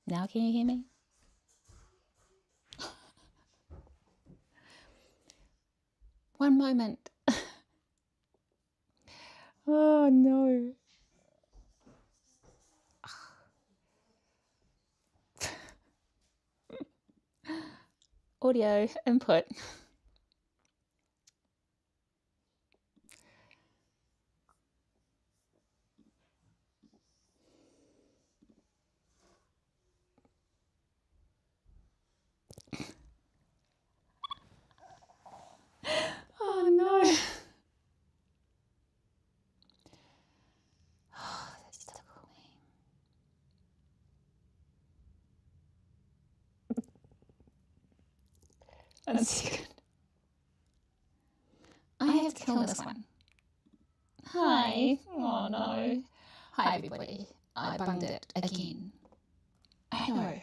Now can you hear me? One moment. Oh no. Audio input. Oh no. Oh, that's typical me. 1 second. I have to kill this one. Hi. Oh no. Hi everybody. I bunged it again. I know.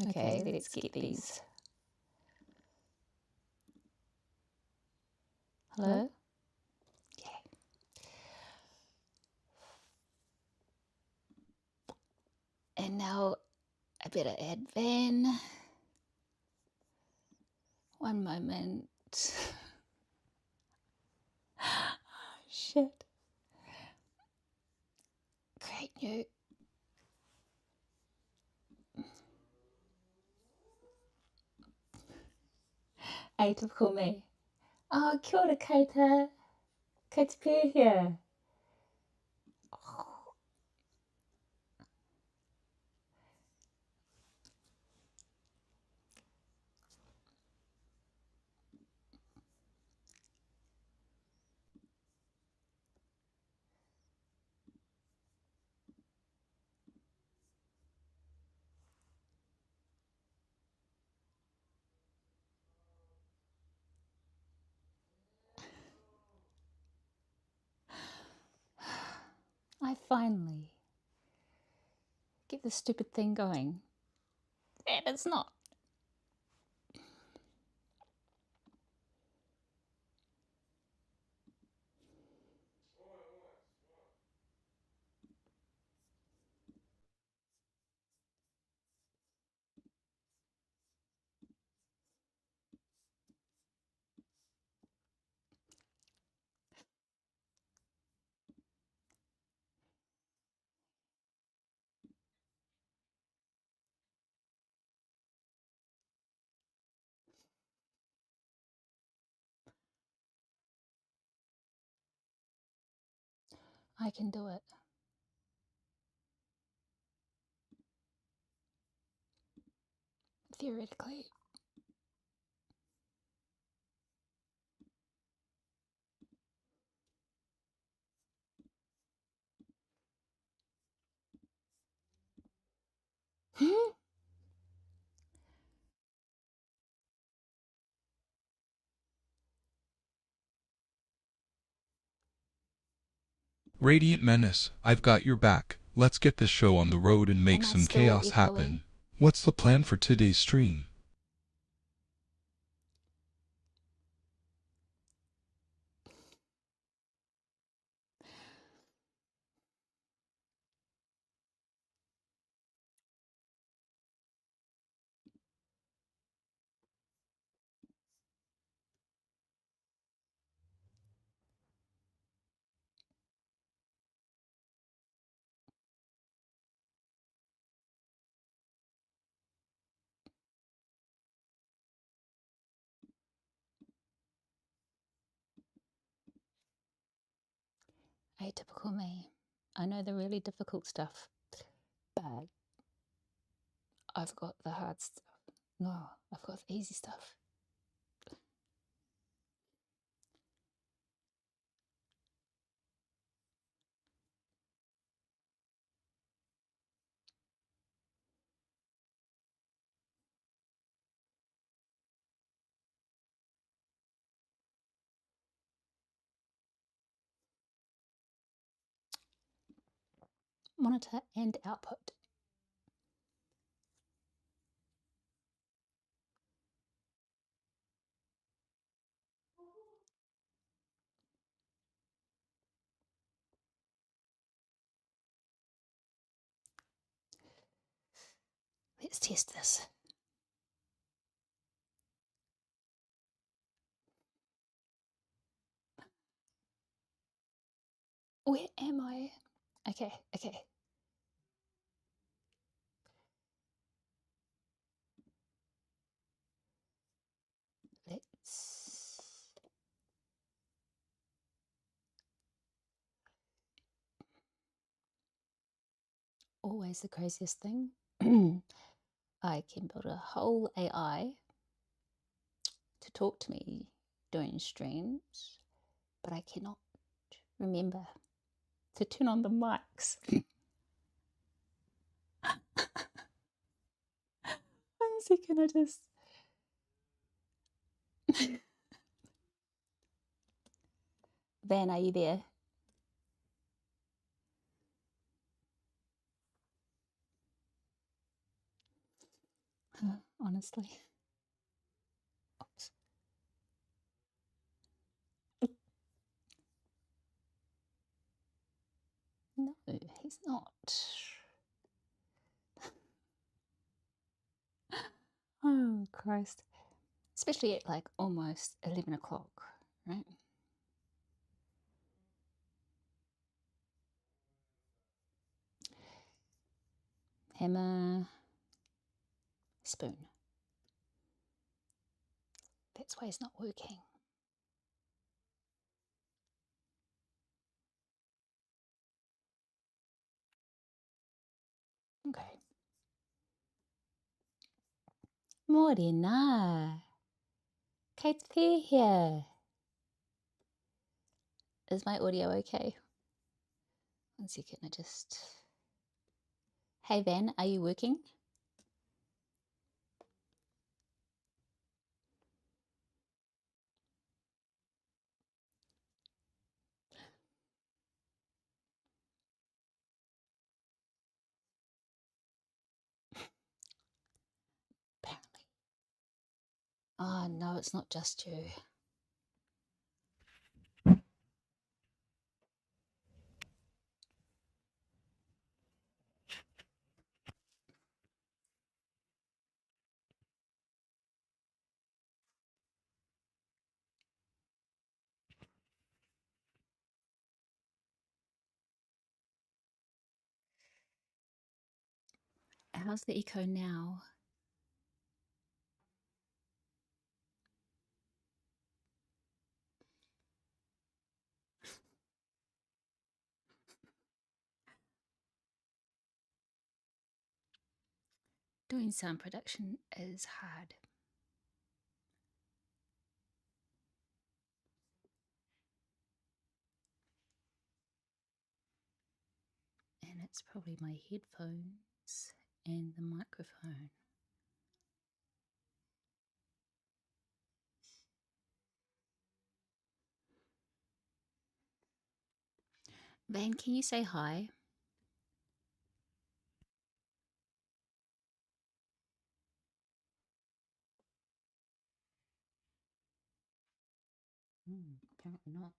Okay, let's get these. Hello? Okay. And now I better add Van. One moment. Shit. Create new. Atypical me. Oh, kia ora, Keita. Kate Pear here. Oh, I finally get this stupid thing going. And it's not. I can do it. Theoretically. Radiant Menace, I've got your back. Let's get this show on the road and make some chaos happen. What's the plan for today's stream? Atypical me. I know the really difficult stuff, but I've got the hard stuff. No, I've got the easy stuff. Monitor and output. Let's test this. Where am I? Okay. Let's... Always the craziest thing. I can build a whole AI to talk to me during streams, but I cannot remember to turn on the mics. 1 second, I just... Van, are you there? Honestly. Oops. No, he's not. Oh, Christ. Especially at like almost 11 o'clock, right? Hammer, spoon. That's why it's not working. Okay. Morena. Kate here. Is my audio okay? 1 second, I just... Hey Van, are you working? Apparently. Oh no, it's not just you. How's the echo now? Doing sound production is hard. And it's probably my headphones and the microphone. Van, can you say hi? Apparently not.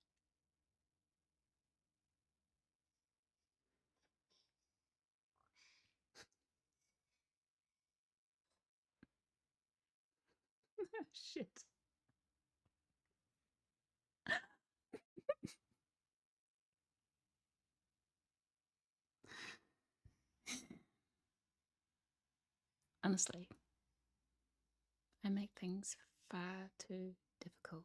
Shit. Honestly, I make things far too difficult.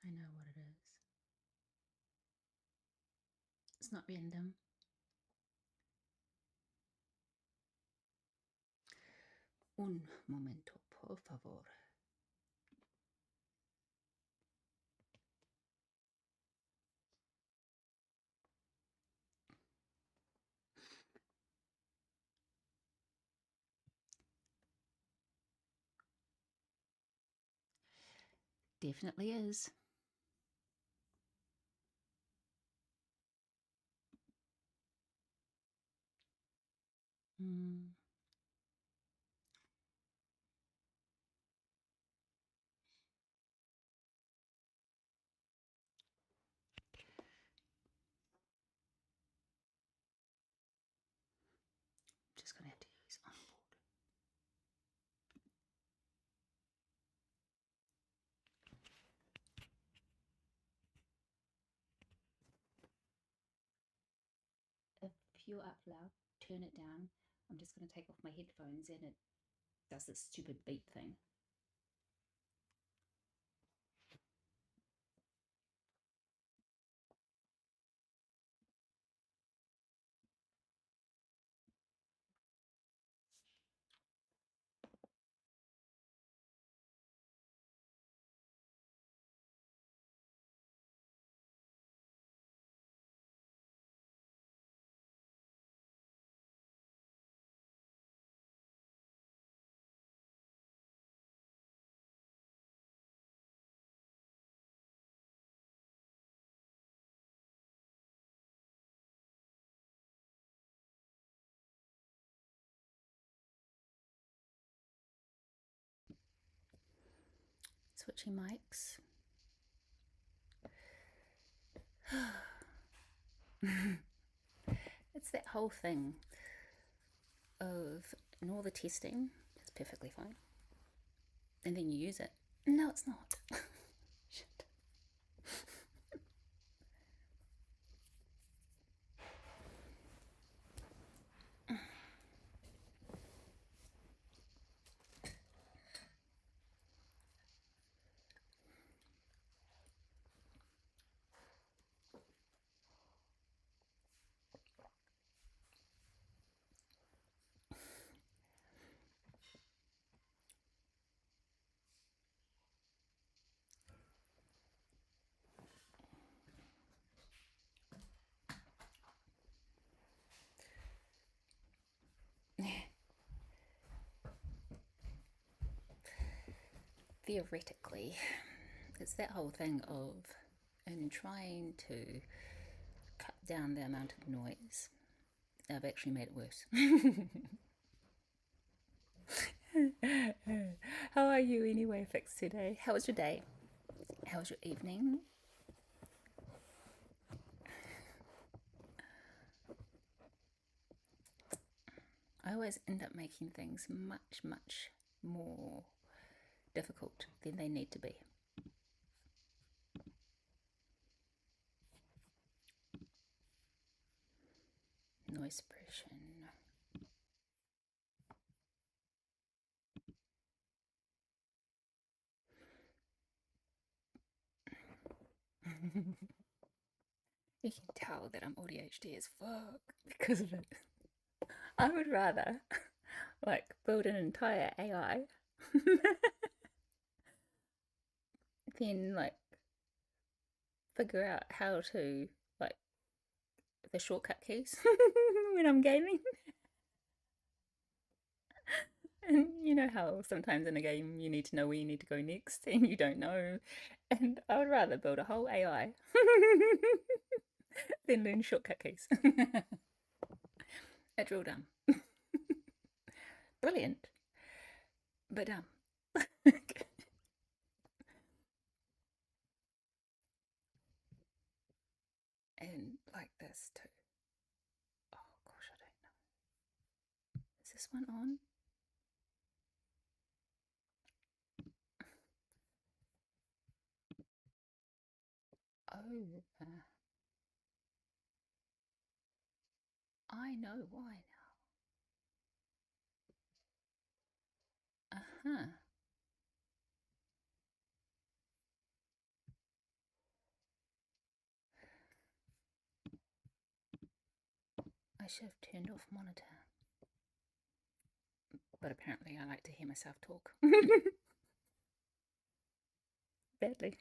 I know what it is. It's not random. Un momento, por favor. Definitely is. Mm. Just gonna have to use onboard. If you're up loud, turn it down. I'm just gonna take off my headphones and it does this stupid beep thing. Switching mics. It's that whole thing of in all the testing, it's perfectly fine. And then you use it. No, it's not. Shit. Theoretically, it's that whole thing of in trying to cut down the amount of noise, I've actually made it worse. How are you anyway, Fix, today? How was your day? How was your evening? I always end up making things much, much more difficult than they need to be. Noise suppression. You can tell that I'm ADHD as fuck because of it. I would rather like build an entire AI than like figure out how to like the shortcut keys when I'm gaming. And you know how sometimes in a game you need to know where you need to go next and you don't know. And I would rather build a whole AI than learn shortcut keys. It's real dumb. Brilliant, but dumb. And like this too. Oh gosh, I don't know. Is this one on? Oh, I know why now. Uh-huh. I should have turned off monitor. But apparently I like to hear myself talk. Badly.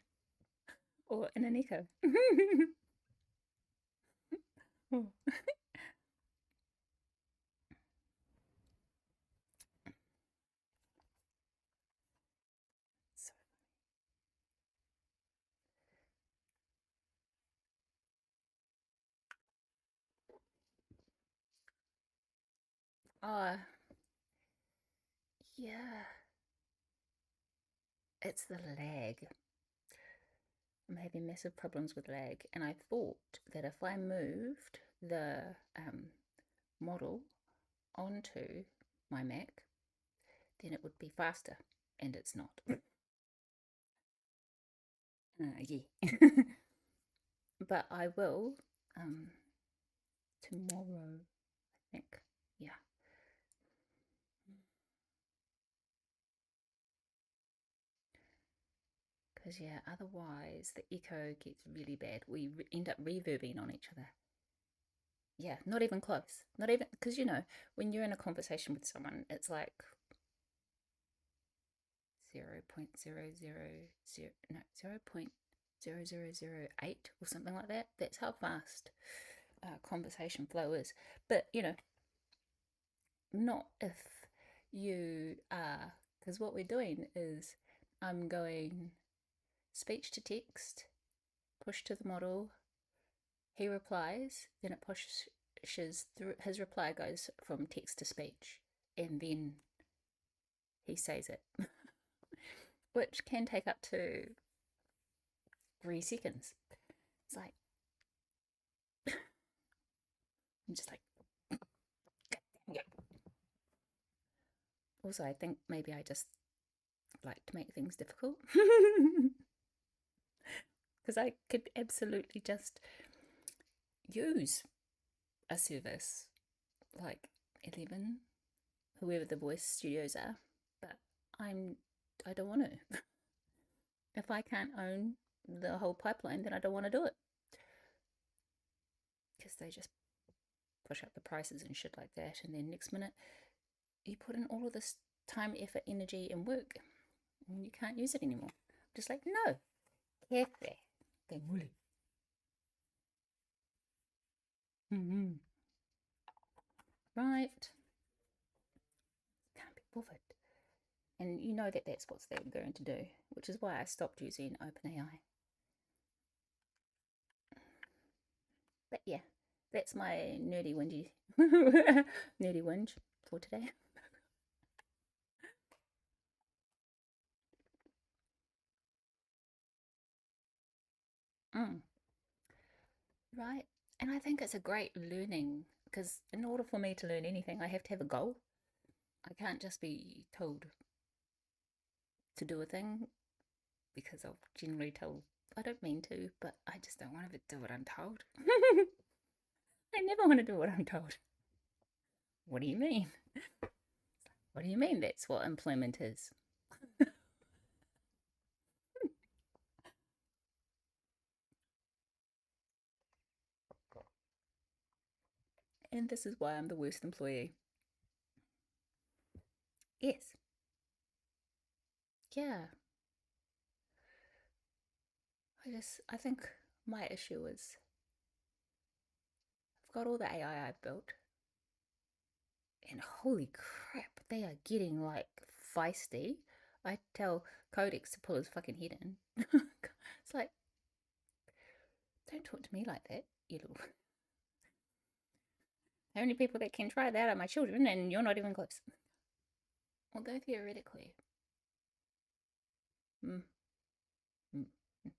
Or in an echo. Oh. So Oh, yeah, it's the lag. I'm having massive problems with lag, and I thought that if I moved the model onto my Mac, then it would be faster, and it's not. Yeah. But I will um, tomorrow, I think. Yeah. Because, yeah, otherwise the echo gets really bad. We end up reverbing on each other. Yeah, not even close. Not even, because, when you're in a conversation with someone, it's like 0.000, no, 0.0008 or something like that. That's how fast conversation flow is. But, not if you are, because what we're doing is I'm going speech to text, push to the model, he replies, then it pushes through, his reply goes from text to speech, and then he says it, which can take up to 3 seconds. It's like, I'm just like, yeah. Also, I think maybe I just like to make things difficult because I could absolutely just use a service like 11, whoever the voice studios are, but I'm I don't want to. If I can't own the whole pipeline, then I don't want to do it because they just push up the prices and shit like that. And then next minute, you put in all of this time, effort, energy, and work, and you can't use it anymore. Just like, no, jefe, que mule. Mm-hmm. Right. Can't be bothered. And you know that that's what they're going to do, which is why I stopped using OpenAI. But yeah, that's my nerdy whingy, nerdy whinge for today. Mm, right. And I think it's a great learning because in order for me to learn anything, I have to have a goal. I can't just be told to do a thing because I'll generally tell, I don't mean to, but I just don't want to do what I'm told. I never want to do what I'm told. What do you mean? What do you mean that's what employment is? And this is why I'm the worst employee. Yes. Yeah. I think my issue is I've got all the AI I've built, and holy crap, they are getting like feisty. I tell Codex to pull his fucking head in. It's like, don't talk to me like that, you little. The only people that can try that are my children, and you're not even close. Although theoretically, mm, mm, mm.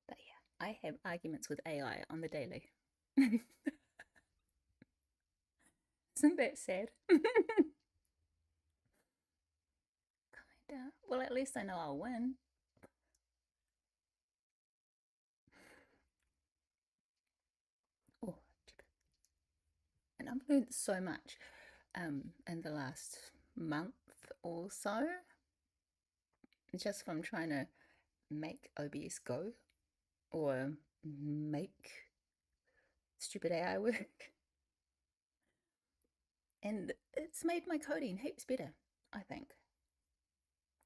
But yeah, I have arguments with AI on the daily. Isn't that sad? Kinda. Well, at least I know I'll win. Oh, and I've learned so much in the last month or so, just from trying to make OBS go or make stupid AI work. And it's made my coding heaps better, I think.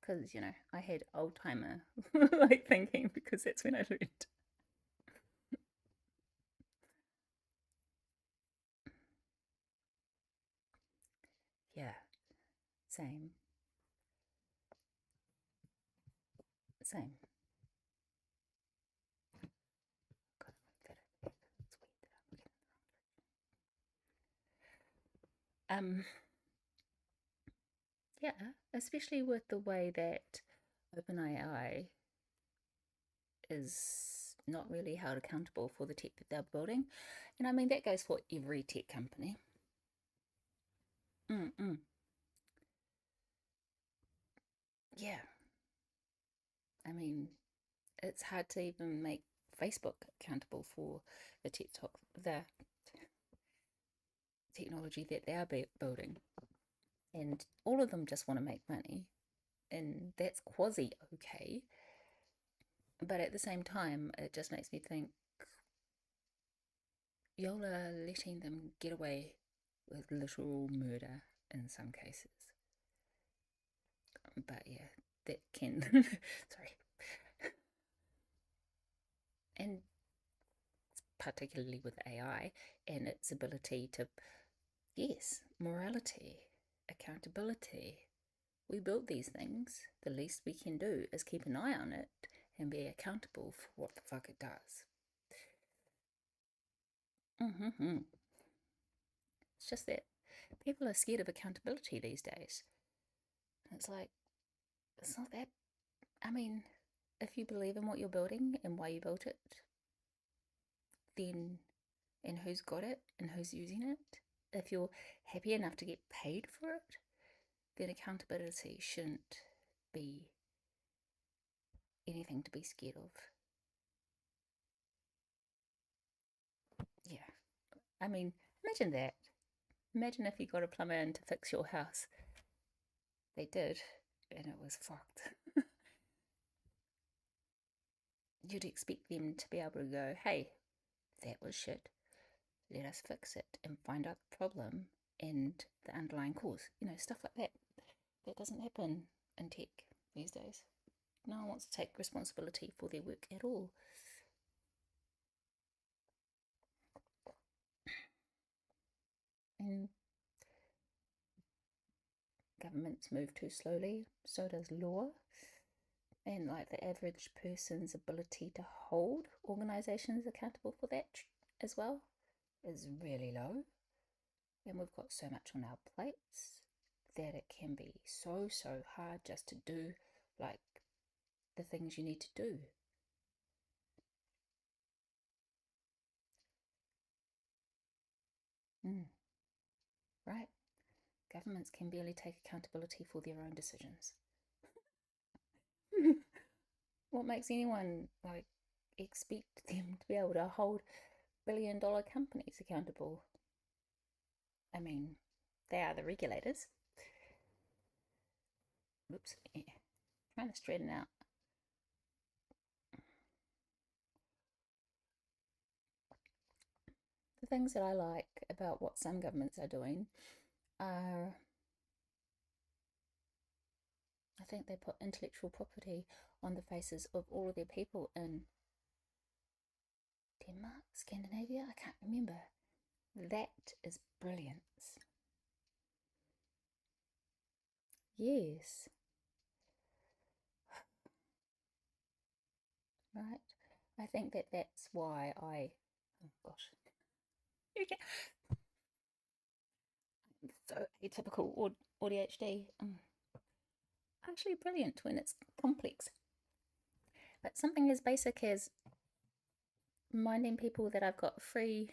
Because, I had old timer like thinking because that's when I learned. Yeah, same, same. Um, yeah, especially with the way that OpenAI is not really held accountable for the tech that they're building. And I mean, that goes for every tech company. Mm-mm. Yeah, I mean, it's hard to even make Facebook accountable for the technology that they are building. And all of them just want to make money. And that's quasi okay. But at the same time, it just makes me think y'all are letting them get away with literal murder in some cases. But yeah, that can. Sorry. And particularly with AI and its ability to, yes, morality, accountability. We built these things. The least we can do is keep an eye on it and be accountable for what the fuck it does. Mm-hmm. It's just that people are scared of accountability these days. It's like, it's not that. I mean, if you believe in what you're building and why you built it, then, and who's got it and who's using it, if you're happy enough to get paid for it, then accountability shouldn't be anything to be scared of. Yeah. I mean, imagine that. Imagine if you got a plumber in to fix your house. They did, and it was fucked. You'd expect them to be able to go, hey, that was shit. Let us fix it and find out the problem and the underlying cause. You know, stuff like that. That doesn't happen in tech these days. No one wants to take responsibility for their work at all. And governments move too slowly, so does law. And like the average person's ability to hold organizations accountable for that as well is really low. And we've got so much on our plates that it can be so hard just to do like the things you need to do. Mm, right? Governments can barely take accountability for their own decisions. What makes anyone like expect them to be able to hold billion-dollar companies accountable? I mean, they are the regulators. Oops, yeah. Trying to straighten out. The things that I like about what some governments are doing are, I think they put intellectual property on the faces of all of their people in Denmark, Scandinavia, I can't remember. That is brilliance. Yes, right. I think that that's why oh gosh, so atypical ADHD. Actually, brilliant when it's complex. But something as basic as reminding people that I've got free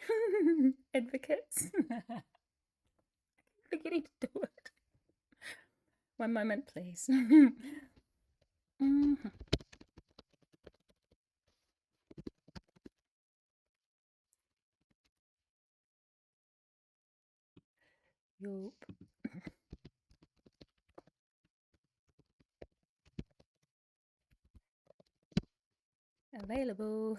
advocates. Forgetting to do it. One moment, please. Mhm. Yup. Available.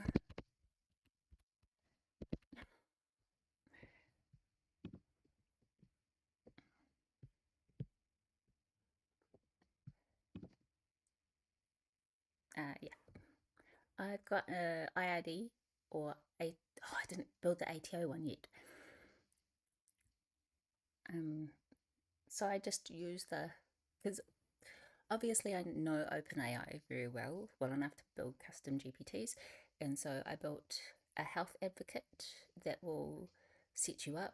Yeah. I've got a IID or a. Oh, I didn't build the ATO one yet. Um, so I just use the because obviously I know OpenAI very well enough to build custom GPTs, and so I built a health advocate that will set you up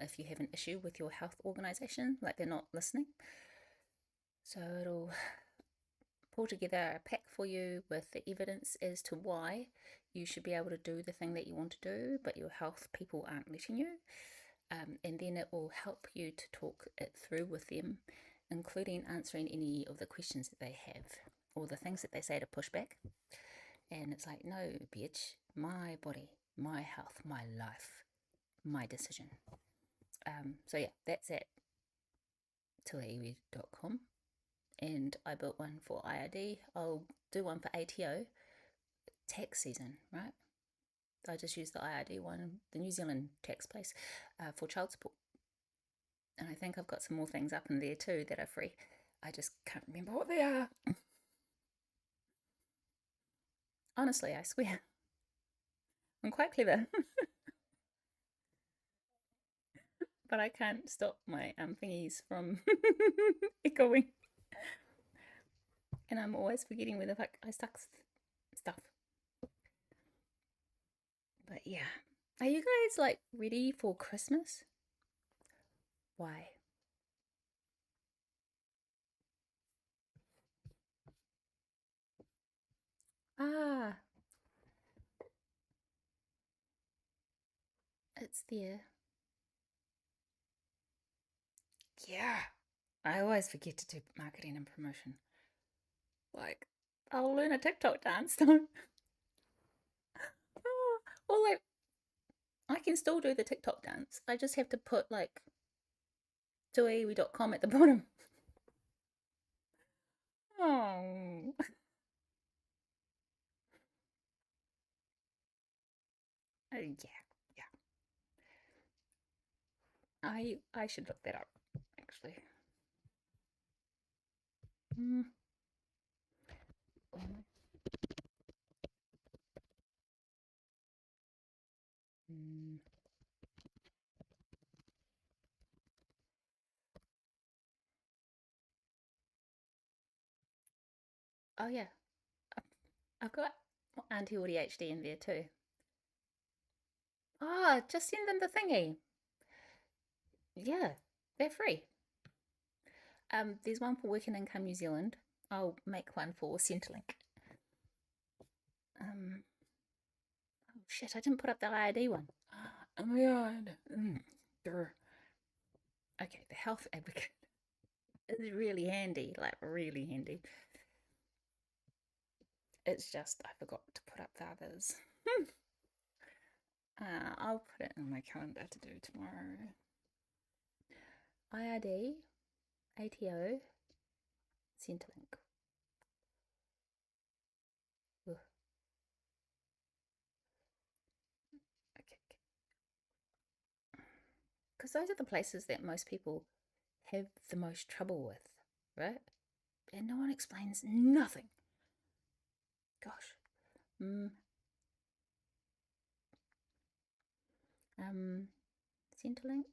if you have an issue with your health organization, like they're not listening. So it'll pull together a pack for you with the evidence as to why you should be able to do the thing that you want to do, but your health people aren't letting you. And then it will help you to talk it through with them, including answering any of the questions that they have or the things that they say to push back. And it's like, no, bitch, my body, my health, my life, my decision. So yeah, that's at tuaiwi.com. And I built one for IRD. I'll do one for ATO, tax season, right? I just used the IRD one, the New Zealand tax place, for child support. And I think I've got some more things up in there too that are free. I just can't remember what they are. Honestly, I swear. I'm quite clever, but I can't stop my thingies from echoing. And I'm always forgetting where the fuck I stuck stuff. But yeah. Are you guys like ready for Christmas? Why? Ah, it's there. Yeah. I always forget to do marketing and promotion. Like, I'll learn a TikTok dance though. Or like, I can still do the TikTok dance. I just have to put like tuaiwi.com at the bottom. Oh, yeah, yeah. I should look that up actually. Mm. Mm. Oh yeah, I've got anti-ADHD in there too. Ah, just send them the thingy. Yeah, they're free. There's one for Working Income New Zealand. I'll make one for Centrelink. Um, oh shit, I didn't put up the IID one. Oh my god. Okay, the health advocate is really handy, like really handy. It's just I forgot to put up the others. I'll put it in my calendar to do tomorrow. IRD, ATO, Centrelink. Ugh. Okay, because those are the places that most people have the most trouble with, right? And no one explains nothing. Gosh. Mm, um, Centrelink,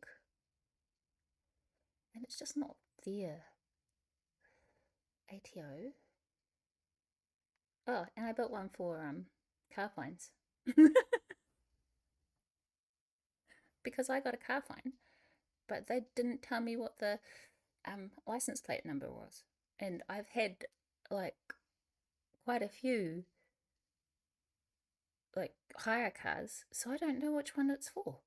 and it's just not there. ATO. Oh, and I built one for car fines because I got a car fine, but they didn't tell me what the license plate number was, and I've had like quite a few like hire cars, so I don't know which one it's for.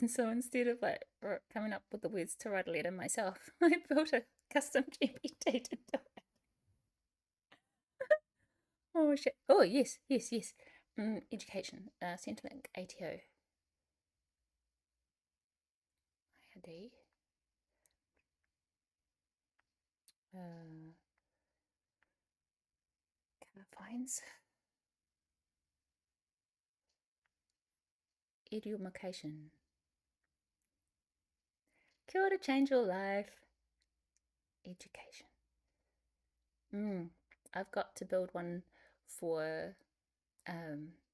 And so instead of like coming up with the words to write a letter myself, I built a custom GPT to do it. Oh shit! Oh yes, yes, yes. Education, Centrelink, ATO, IRD, car fines, education. Cure to change your life. Education. I've got to build one for,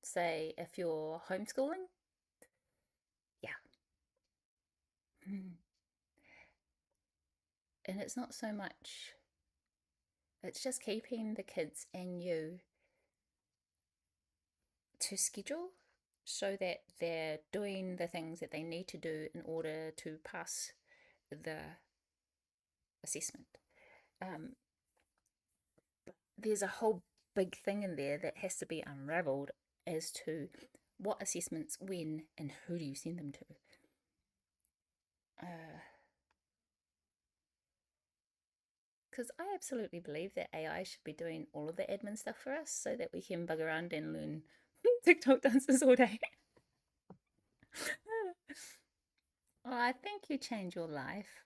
say, if you're homeschooling. Yeah. Mm. And it's not so much, it's just keeping the kids and you to schedule. so that they're doing the things that they need to do in order to pass the assessment. Um, there's a whole big thing in there that has to be unraveled as to what assessments, when, and who do you send them to. Because I absolutely believe that AI should be doing all of the admin stuff for us so that we can bug around and learn TikTok dances all day. Oh, I think you change your life.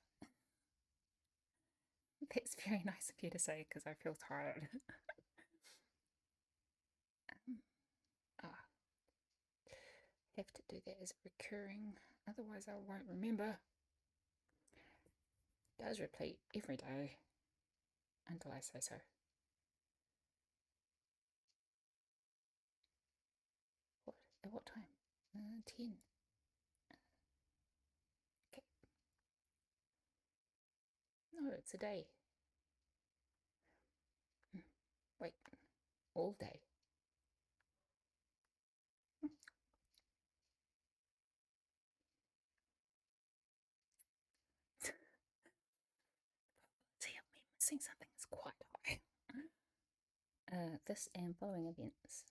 That's very nice of you to say because I feel tired. Ah, have to do that as recurring, otherwise I won't remember. It does repeat every day until I say so. What? At what time? 10. Okay. No, it's a day. Wait, all day. See, I'm missing something that's quite high. This and following events.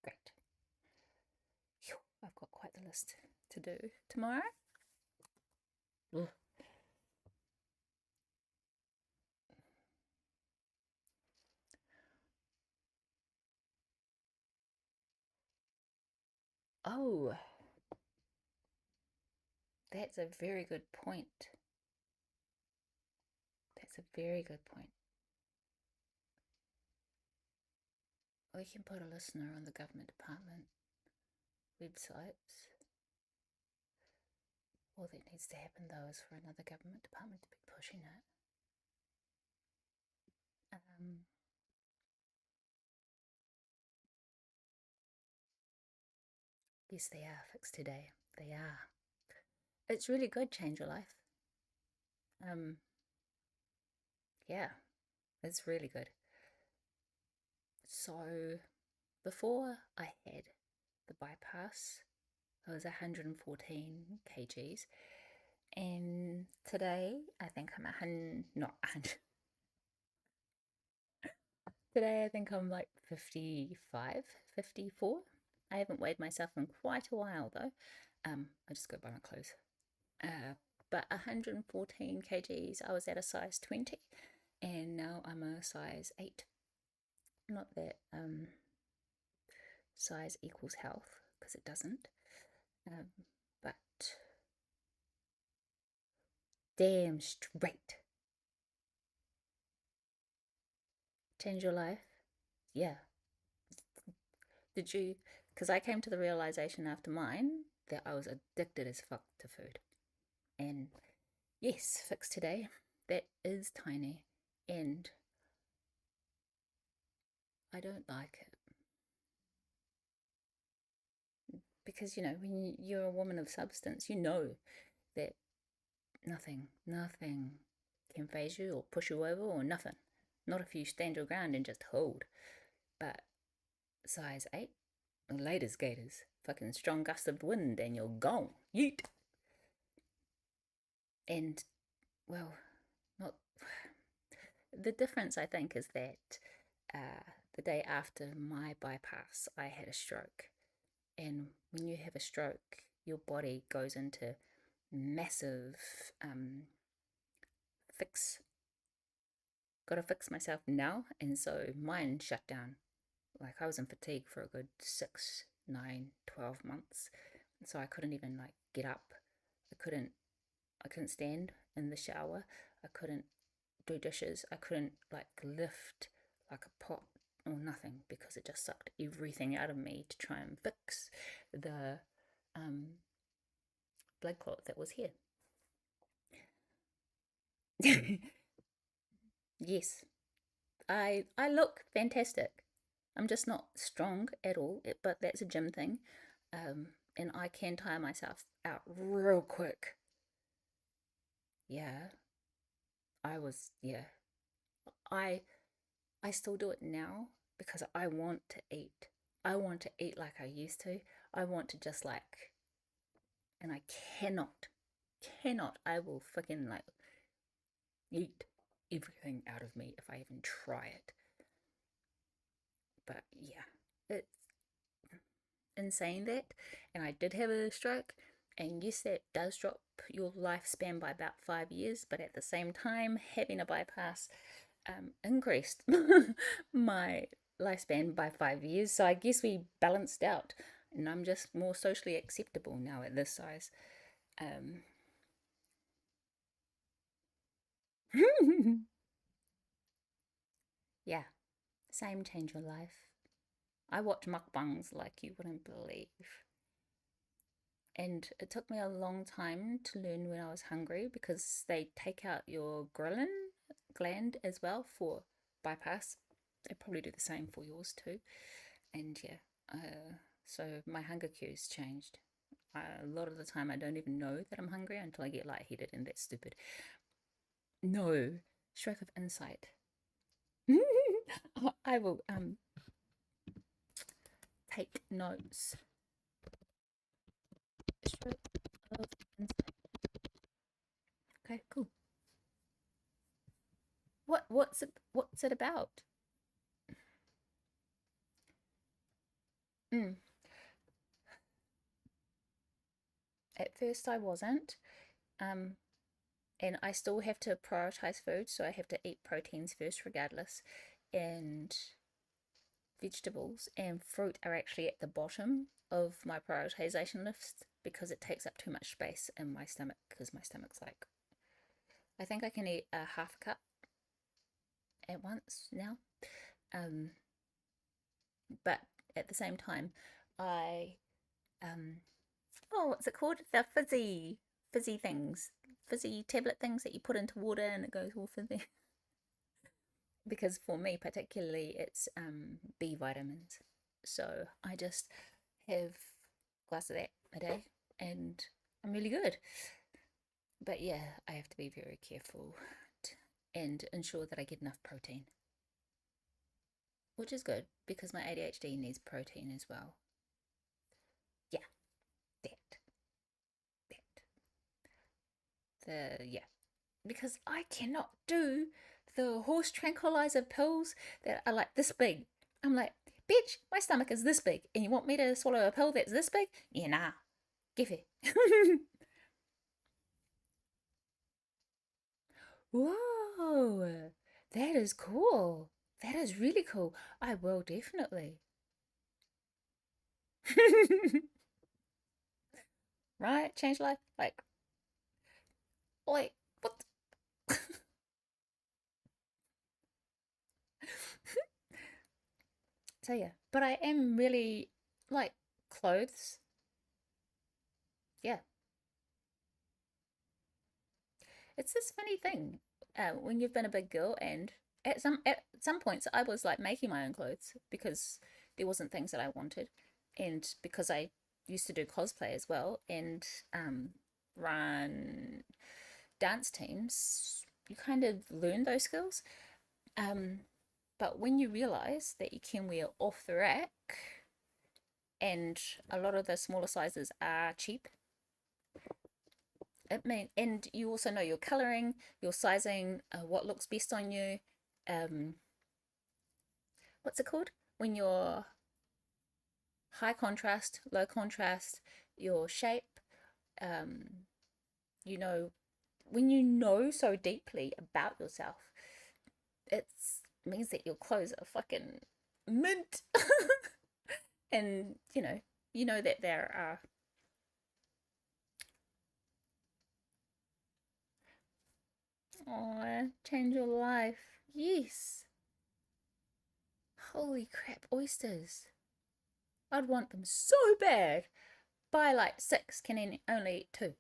Great. Phew, I've got quite the list to do tomorrow. Ugh. Oh, that's a very good point. That's a very good point. We can put a listener on the government department websites. All that needs to happen though is for another government department to be pushing it. Um, yes, they are fixed today. They are. It's really good. Change your life. Um, yeah, it's really good. So before I had the bypass, I was 114 kgs, and today I think I'm 100, not 100. Today I think I'm like 55, 54. I haven't weighed myself in quite a while though. I just go by my clothes. Uh, but 114 kgs, I was at a size 20, and now I'm a size 8. Not that size equals health, because it doesn't. Um, but damn straight. Change your life? Yeah. Did you? Because I came to the realization after mine that I was addicted as fuck to food. And yes, fix today. That is tiny. And I don't like it. Because, you know, when you're a woman of substance, you know that nothing can phase you or push you over or nothing. Not if you stand your ground and just hold. But size 8, laters gators, fucking strong gust of wind and you're gone. Yeet. And, well, not. The difference, I think, is that the day after my bypass, I had a stroke. And when you have a stroke, your body goes into massive fix. Gotta fix myself now. And so mine shut down. Like I was in fatigue for a good 6, 9, 12 months. So I couldn't even like get up. I couldn't stand in the shower. I couldn't do dishes. I couldn't like lift like a pot or nothing because it just sucked everything out of me to try and fix the um, blood clot that was here. Yes, I look fantastic. I'm just not strong at all, but that's a gym thing. And I can tire myself out real quick. Yeah, I was, yeah. I I still do it now, because I want to eat. I want to eat like I used to. I want to just like, and I cannot. I will freaking like eat everything out of me if I even try it. But yeah, it's insane that. And I did have a stroke, and yes, that does drop your lifespan by about 5 years, but at the same time, having a bypass increased my lifespan by 5 years. So I guess we balanced out, and I'm just more socially acceptable now at this size. Um, yeah, same change your life. I watch mukbangs like you wouldn't believe. And it took me a long time to learn when I was hungry because they take out your ghrelin gland as well for bypass. They probably do the same for yours too. And yeah, so my hunger cues changed. A lot of the time, I don't even know that I'm hungry until I get lightheaded, and that's stupid. No, stroke of insight. I will take notes. Stroke of insight. Okay, cool. What's it about? Mm. At first, I wasn't, um, and I still have to prioritize food, so I have to eat proteins first, regardless, and vegetables and fruit are actually at the bottom of my prioritization list because it takes up too much space in my stomach because my stomach's like, I think I can eat a half a cup at once now. Um, but at the same time, I, um, oh, what's it called? The fizzy things, fizzy tablet things that you put into water and it goes all fizzy. Because for me, particularly, it's B vitamins. So I just have a glass of that a day and I'm really good. But yeah, I have to be very careful and ensure that I get enough protein, which is good because my ADHD needs protein as well. Yeah, that, that. Yeah, because I cannot do the horse tranquilizer pills that are like this big. I'm like, bitch, my stomach is this big, and you want me to swallow a pill that's this big? Yeah, nah, give it. Whoa, that is cool. That is really cool. I will definitely. Right? Change life. Like, what? So yeah, but I am really like clothes. Yeah, it's this funny thing when you've been a big girl, and at some points I was like making my own clothes because there wasn't things that I wanted, and because I used to do cosplay as well and run dance teams, you kind of learn those skills. Um, but when you realize that you can wear off the rack, and a lot of the smaller sizes are cheap, and you also know your coloring, your sizing, what looks best on you. Um, what's it called? When you're high contrast, low contrast, your shape. Um, you know, when you know so deeply about yourself, it means that your clothes are fucking mint. And you know that there are. Oh, change your life. Yes. Holy crap, oysters. I'd want them so bad. Buy like six, can only eat two.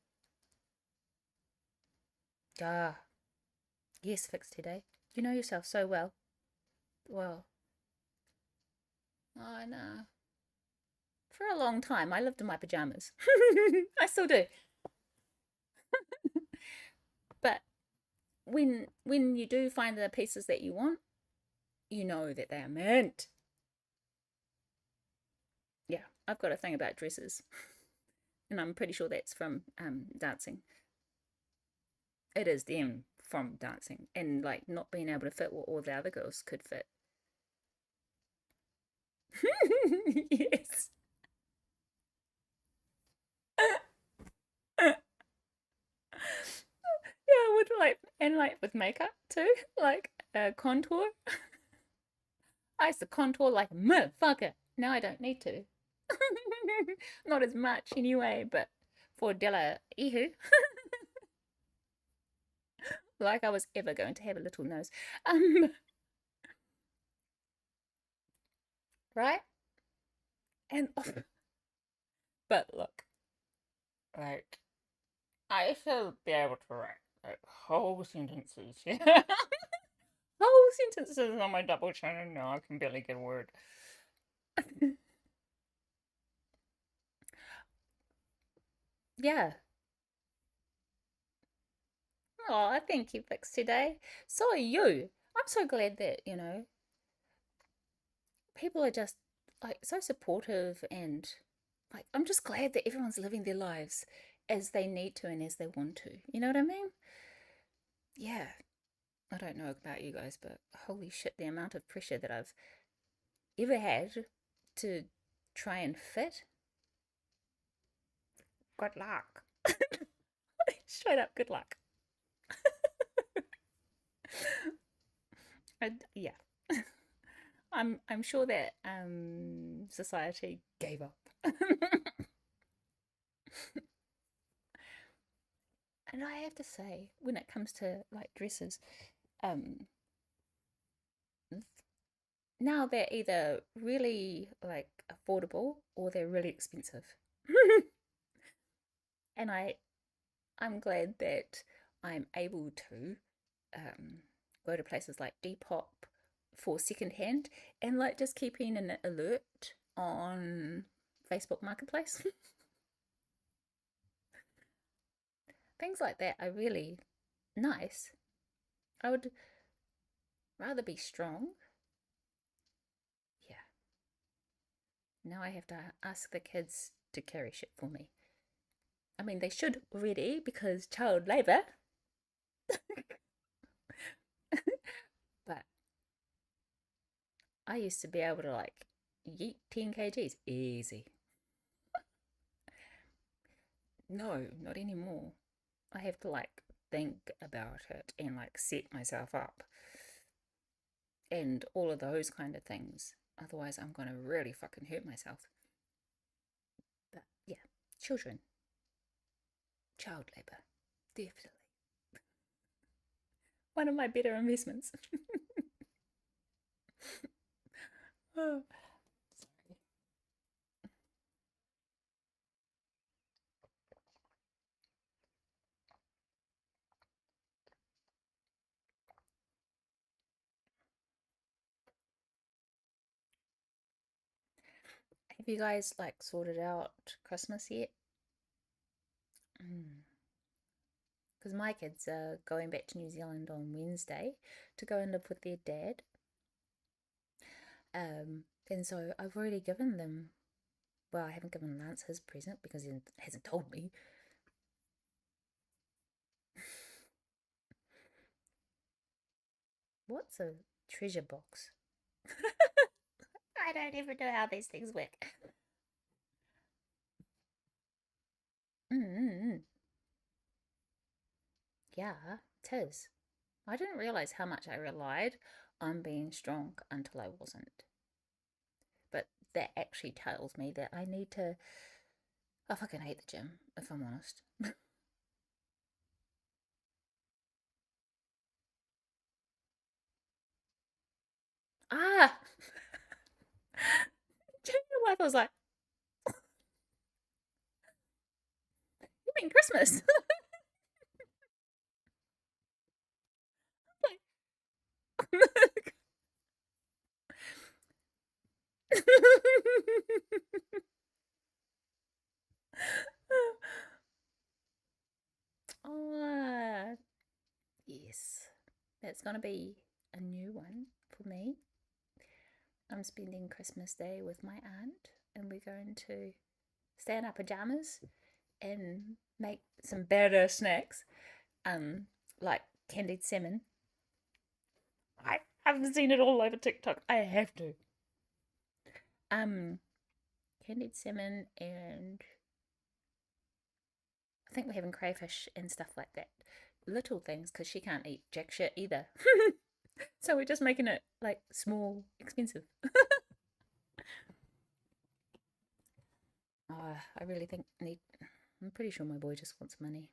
Ah, yes, fixed today. You know yourself so well. Well, I know. For a long time, I lived in my pajamas. I still do. But when you do find the pieces that you want, you know that they are mint. I've got a thing about dresses, and I'm pretty sure that's from dancing. It is them from dancing and like not being able to fit what all the other girls could fit. Yes. Yeah, with like and like with makeup too, like contour. I used to contour like a motherfucker. Now I don't need to. Not as much anyway, but for Della Ihu, like I was ever going to have a little nose. Um, right? And but look, like I should be able to write like whole sentences. Yeah. Whole sentences on my double chin, and now I can barely get a word. Yeah. Oh, I think you fixed today. So are you. I'm so glad that, people are just like so supportive and like I'm just glad that everyone's living their lives as they need to and as they want to. You know what I mean? Yeah. I don't know about you guys, but holy shit, the amount of pressure that I've ever had to try and fit. Good luck. Straight up, good luck. Yeah. I'm sure that society gave up. And I have to say, when it comes to like dresses, um, now they're either really like affordable or they're really expensive. And I'm glad that I'm able to go to places like Depop for secondhand and like just keeping an alert on Facebook Marketplace. Things like that are really nice. I would rather be strong. Yeah. Now I have to ask the kids to carry shit for me. I mean, they should already because child labour, but I used to be able to like yeet 10 kgs easy. No, not anymore. I have to like think about it and like set myself up and all of those kind of things. Otherwise, I'm going to really fucking hurt myself. But yeah, children, child labour, definitely. One of my better investments. Oh, sorry. Have you guys like sorted out Christmas yet? Mm. Because my kids are going back to New Zealand on Wednesday to go and live with their dad. And so I've already given them, well, I haven't given Lance his present because he hasn't told me. What's a treasure box? I don't even know how these things work. Mm-hmm. Yeah, it is. I didn't realize how much I relied on being strong until I wasn't. But that actually tells me that I need to. I fucking hate the gym, if I'm honest. Ah! Your wife was like, you mean Christmas? Oh, yes. That's going to be a new one for me. I'm spending Christmas Day with my aunt. and we're going to stay in our pajamas and make some better snacks, um, like candied salmon. I've seen it all over TikTok. I have to. Um, Candied salmon, and I think we're having crayfish and stuff like that. Little things because she can't eat jack shit either. So we're just making it like small, expensive. I really think need. I'm pretty sure my boy just wants money.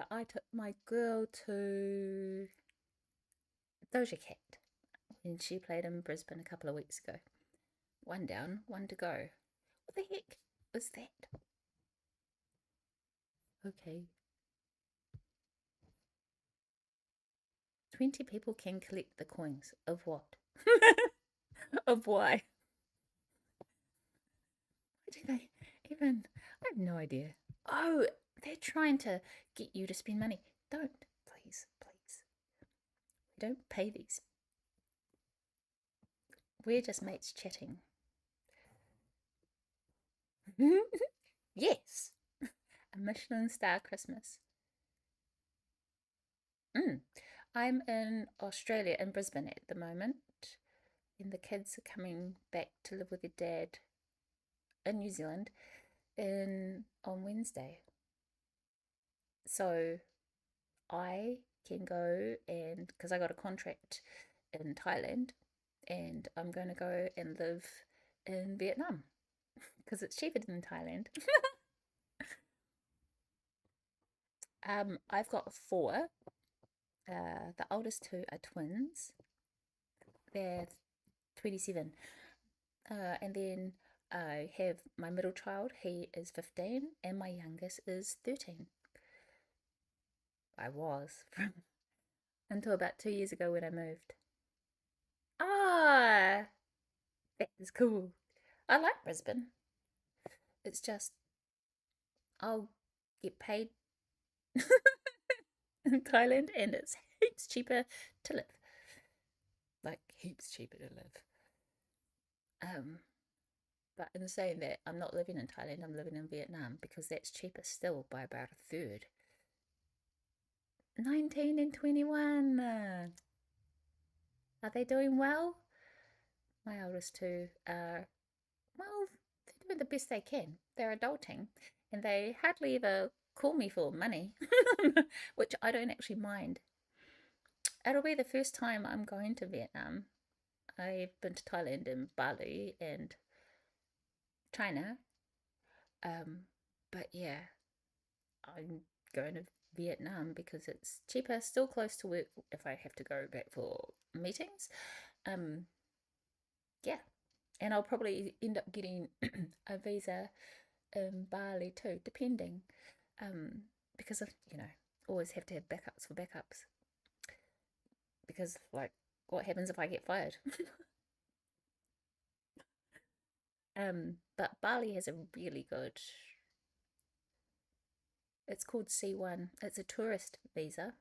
I took my girl to Doja Cat when she played in Brisbane a couple of weeks ago. One down, one to go. What the heck was that? Okay. 20 people can collect the coins. Of what? Of why? Why do they even? I have no idea. Oh, they're trying to get you to spend money. Don't, please, please. We don't pay these. We're just mates chatting. Yes, a Michelin star Christmas. Mm. I'm in Australia, in Brisbane at the moment, and the kids are coming back to live with their dad in New Zealand on Wednesday. So I can go, and because I got a contract in Thailand, and I'm going to go and live in Vietnam because it's cheaper than Thailand. I've got four. The oldest two are twins. They're 27. And then I have my middle child, he is 15, and my youngest is 13. I was until about 2 years ago when I moved. Ah, that is cool. I like Brisbane. It's just I'll get paid in Thailand and it's heaps cheaper to live. Like heaps cheaper to live. Um, but in saying that, I'm not living in Thailand, I'm living in Vietnam because that's cheaper still by about a third. 19 and 21. Are they doing well? My oldest two are, well, they're doing the best they can. They're adulting and they hardly ever call me for money, which I don't actually mind. It'll be the first time I'm going to Vietnam. I've been to Thailand and Bali and China. Um, but yeah, I'm going to Vietnam because it's cheaper, still close to work if I have to go back for meetings. Um, yeah, and I'll probably end up getting a visa in Bali too, depending. Um, because of, always have to have backups for backups. Because, like, what happens if I get fired? But Bali has a really good, it's called C1. It's a tourist visa.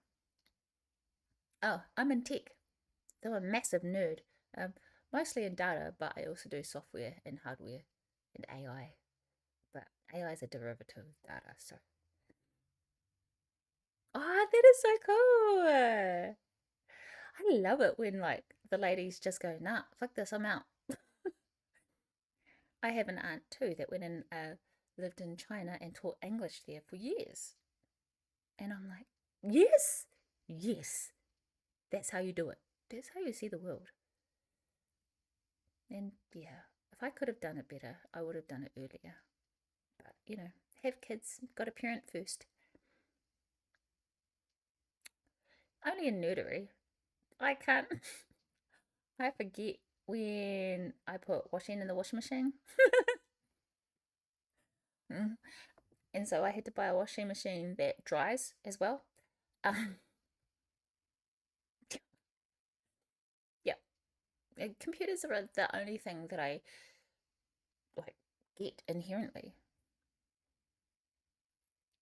Oh, I'm in tech. So I'm a massive nerd. Um, Mostly in data, but I also do software and hardware and AI. But AI is a derivative of data, so. Oh, that is so cool. I love it when like the ladies just go, nah, fuck this, I'm out. I have an aunt too that went and lived in China and taught English there for years. And I'm like, yes, yes, that's how you do it. That's how you see the world. And yeah, if I could have done it better, I would have done it earlier. But have kids, got to parent first. Only in nerdery. I can't, I forget when I put washing in the washing machine. Mm. And so I had to buy a washing machine that dries as well. Um, yeah, and computers are the only thing that I like get inherently.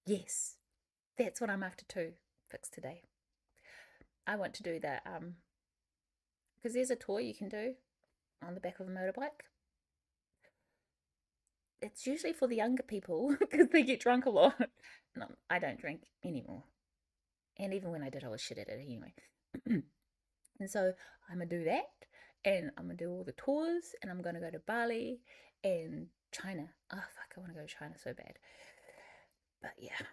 Yes, that's what I'm after too. Fix today. I want to do the because there's a tour you can do on the back of a motorbike. It's usually for the younger people because they get drunk a lot. No, I don't drink anymore. And even when I did, I was shit at it anyway. And so I'm gonna do that, and I'm gonna do all the tours, and I'm gonna go to Bali and China. Oh fuck, I want to go to China so bad. But yeah,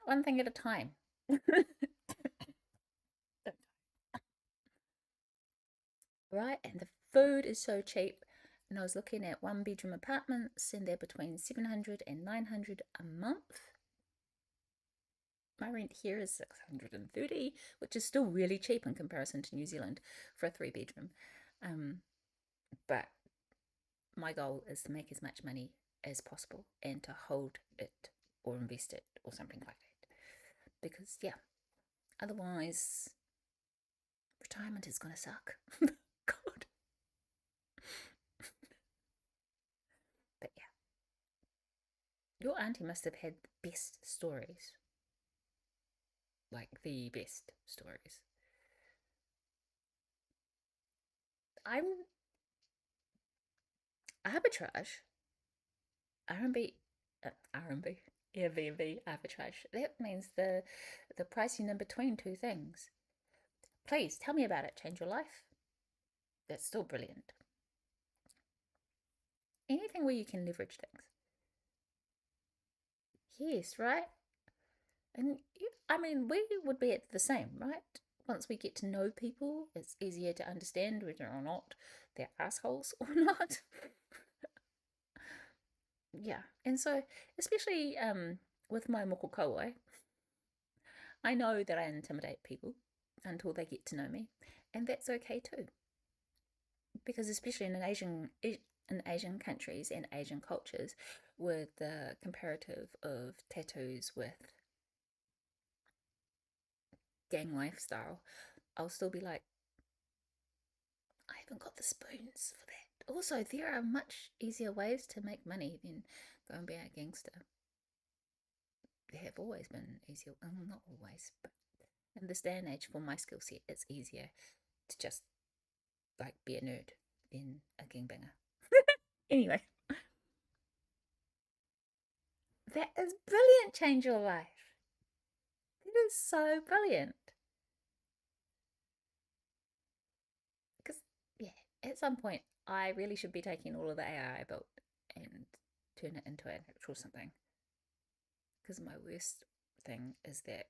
one thing at a time. Right, and the food is so cheap. And I was looking at one bedroom apartments, and they're between 700 and 900 a month. My rent here is 630, which is still really cheap in comparison to New Zealand for a three bedroom. Um, but my goal is to make as much money as possible and to hold it or invest it or something like that. Because, yeah, otherwise, retirement is going to suck. God. But yeah, your auntie must have had the best stories. Like the best stories. I'm arbitrage, R&B, R&B, Airbnb arbitrage. That means the pricing in between two things. Please tell me about it. Change your life. That's still brilliant. Anything where you can leverage things. Yes, right? And I mean, we would be at the same, right? Once we get to know people, it's easier to understand whether or not they're assholes or not. Yeah, and so especially with my mokokawai, I know that I intimidate people until they get to know me, and that's okay too. Because especially in Asian countries and Asian cultures, with the comparative of tattoos with gang lifestyle, I'll still be like, I haven't got the spoons for that. Also, there are much easier ways to make money than go and be a gangster. There have always been easier, well, not always, but in this day and age, for my skill set, it's easier to just like be a nerd than a gangbanger. Anyway, that is brilliant. Change your life. It is so brilliant. Because, yeah, at some point, I really should be taking all of the AI I built and turn it into an actual something. Because my worst thing is that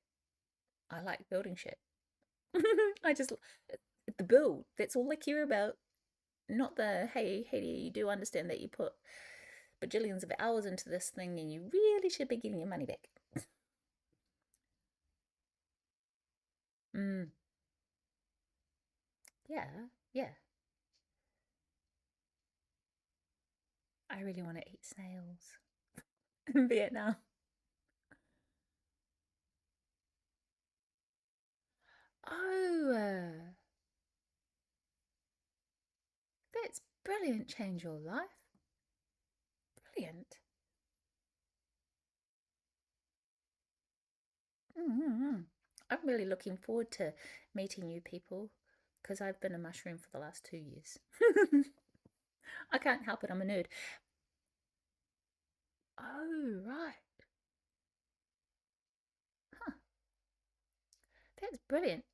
I like building shit. I just, the build, that's all I care about. Not the, hey, you do understand that you put bajillions of hours into this thing and you really should be getting your money back. Mm, yeah, yeah. I really want to eat snails in Vietnam. Oh, that's brilliant. Change your life. Brilliant. Mm-hmm. I'm really looking forward to meeting new people because I've been a mushroom for the last 2 years. I can't help it. I'm a nerd. Oh, right. Huh. That's brilliant.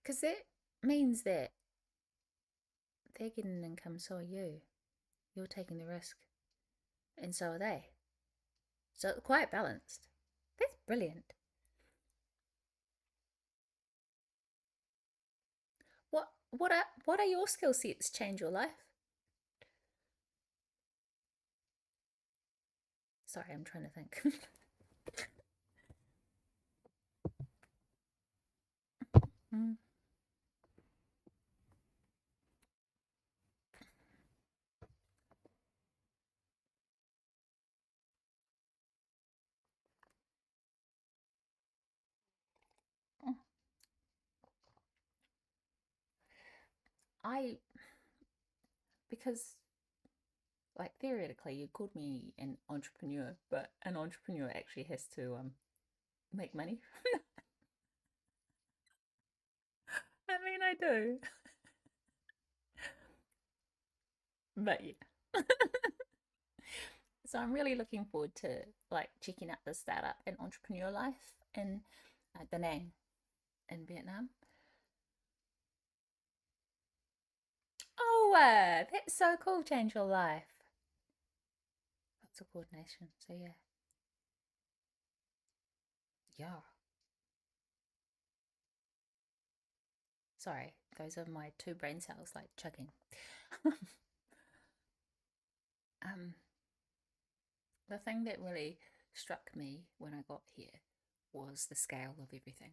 Because that means that they're getting an income, so are you. You're taking the risk, and so are they. So it's quite balanced. That's brilliant. What are your skill sets change your life? Sorry, I'm trying to think. Mm. I because like theoretically you called me an entrepreneur, but an entrepreneur actually has to make money. do. But yeah. So I'm really looking forward to like checking out the startup and entrepreneur life in Da Nang in Vietnam. Oh, that's so cool. Change your life. Lots of coordination. So yeah, yeah. Sorry, those are my two brain cells like chugging. um, the thing that really struck me when I got here was the scale of everything.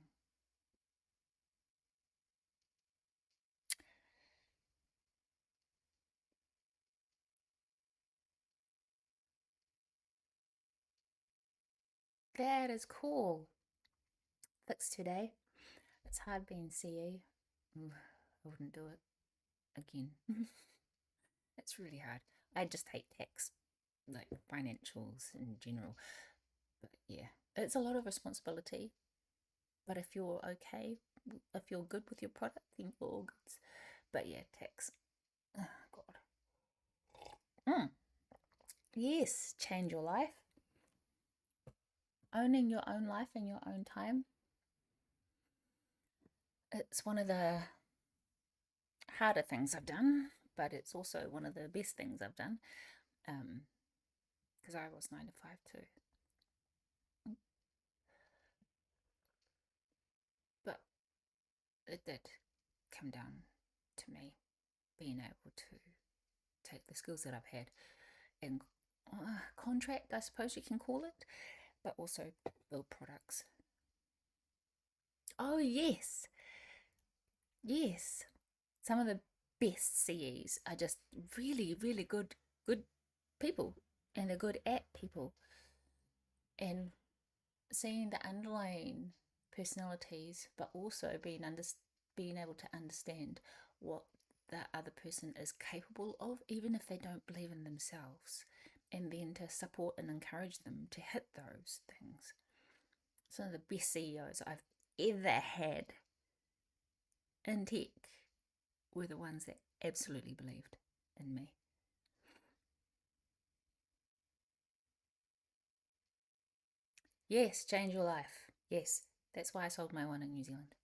That is cool. Fixed today. It's hard being CE. I wouldn't do it again. It's really hard. I just hate tax, like financials in general. But yeah, it's a lot of responsibility. But if you're okay, if you're good with your product, then you're all good. But yeah, tax. Oh, God. Mm. Yes, change your life. Owning your own life in your own time. It's one of the harder things I've done, but it's also one of the best things I've done. Because I was 9 to 5 too. But it did come down to me being able to take the skills that I've had and contract, I suppose you can call it, but also build products. Oh, yes, yes. Some of the best CEs are just really, really good people, and they're good at people. And seeing the underlying personalities, but also being able to understand what the other person is capable of, even if they don't believe in themselves, and then to support and encourage them to hit those things. Some of the best CEOs I've ever had in tech were the ones that absolutely believed in me. Yes, change your life. Yes, that's why I sold my one in New Zealand.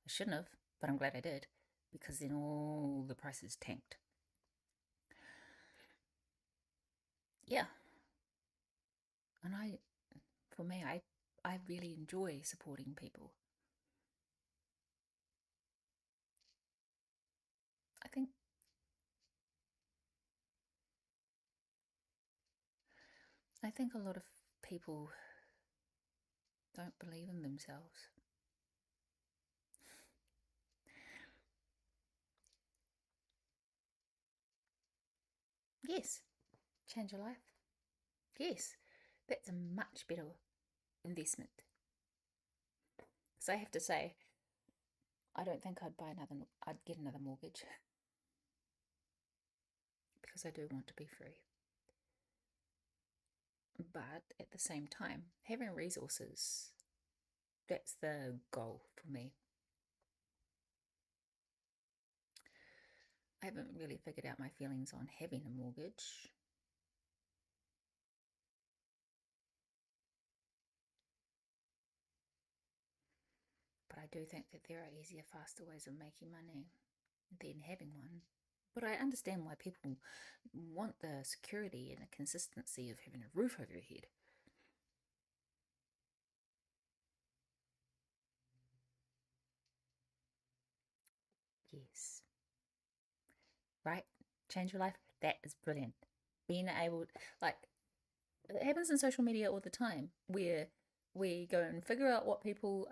I shouldn't have, but I'm glad I did because then all the prices tanked. Yeah, and for me, I really enjoy supporting people. I think I think a lot of people don't believe in themselves. Yes, change your life. Yes, that's a much better investment. So I have to say, I don't think I'd get another mortgage because I do want to be free. But at the same time, having resources, that's the goal for me. I haven't really figured out my feelings on having a mortgage. But I do think that there are easier, faster ways of making money than having one. But I understand why people want the security and the consistency of having a roof over your head. Yes. Right? Change your life. That is brilliant. Being able, like, it happens in social media all the time where we go and figure out what people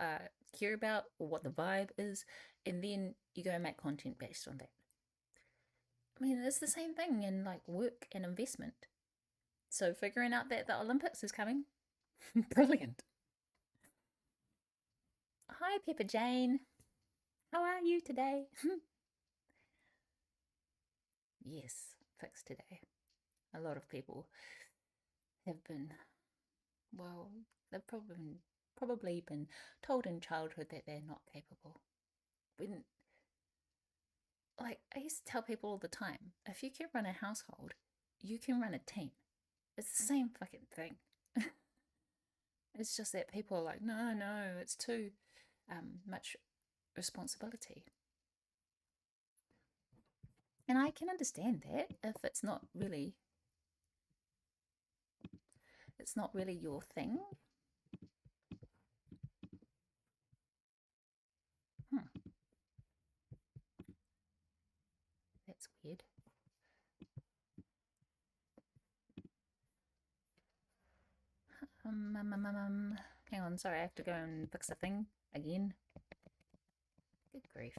care about or what the vibe is, and then you go and make content based on that. I mean, it's the same thing in like work and investment. So figuring out that the Olympics is coming, brilliant. Hi, Pepper Jane. How are you today? Yes, fixed today. A lot of people have been, well, they've probably been told in childhood that they're not capable. When like I used to tell people all the time, if you can run a household, you can run a team. It's the same fucking thing. It's just that people are like, no, no, it's too much responsibility. And I can understand that if it's not really your thing. Hmm, that's weird. Hang on, sorry, I have to go and fix the thing again. Good grief.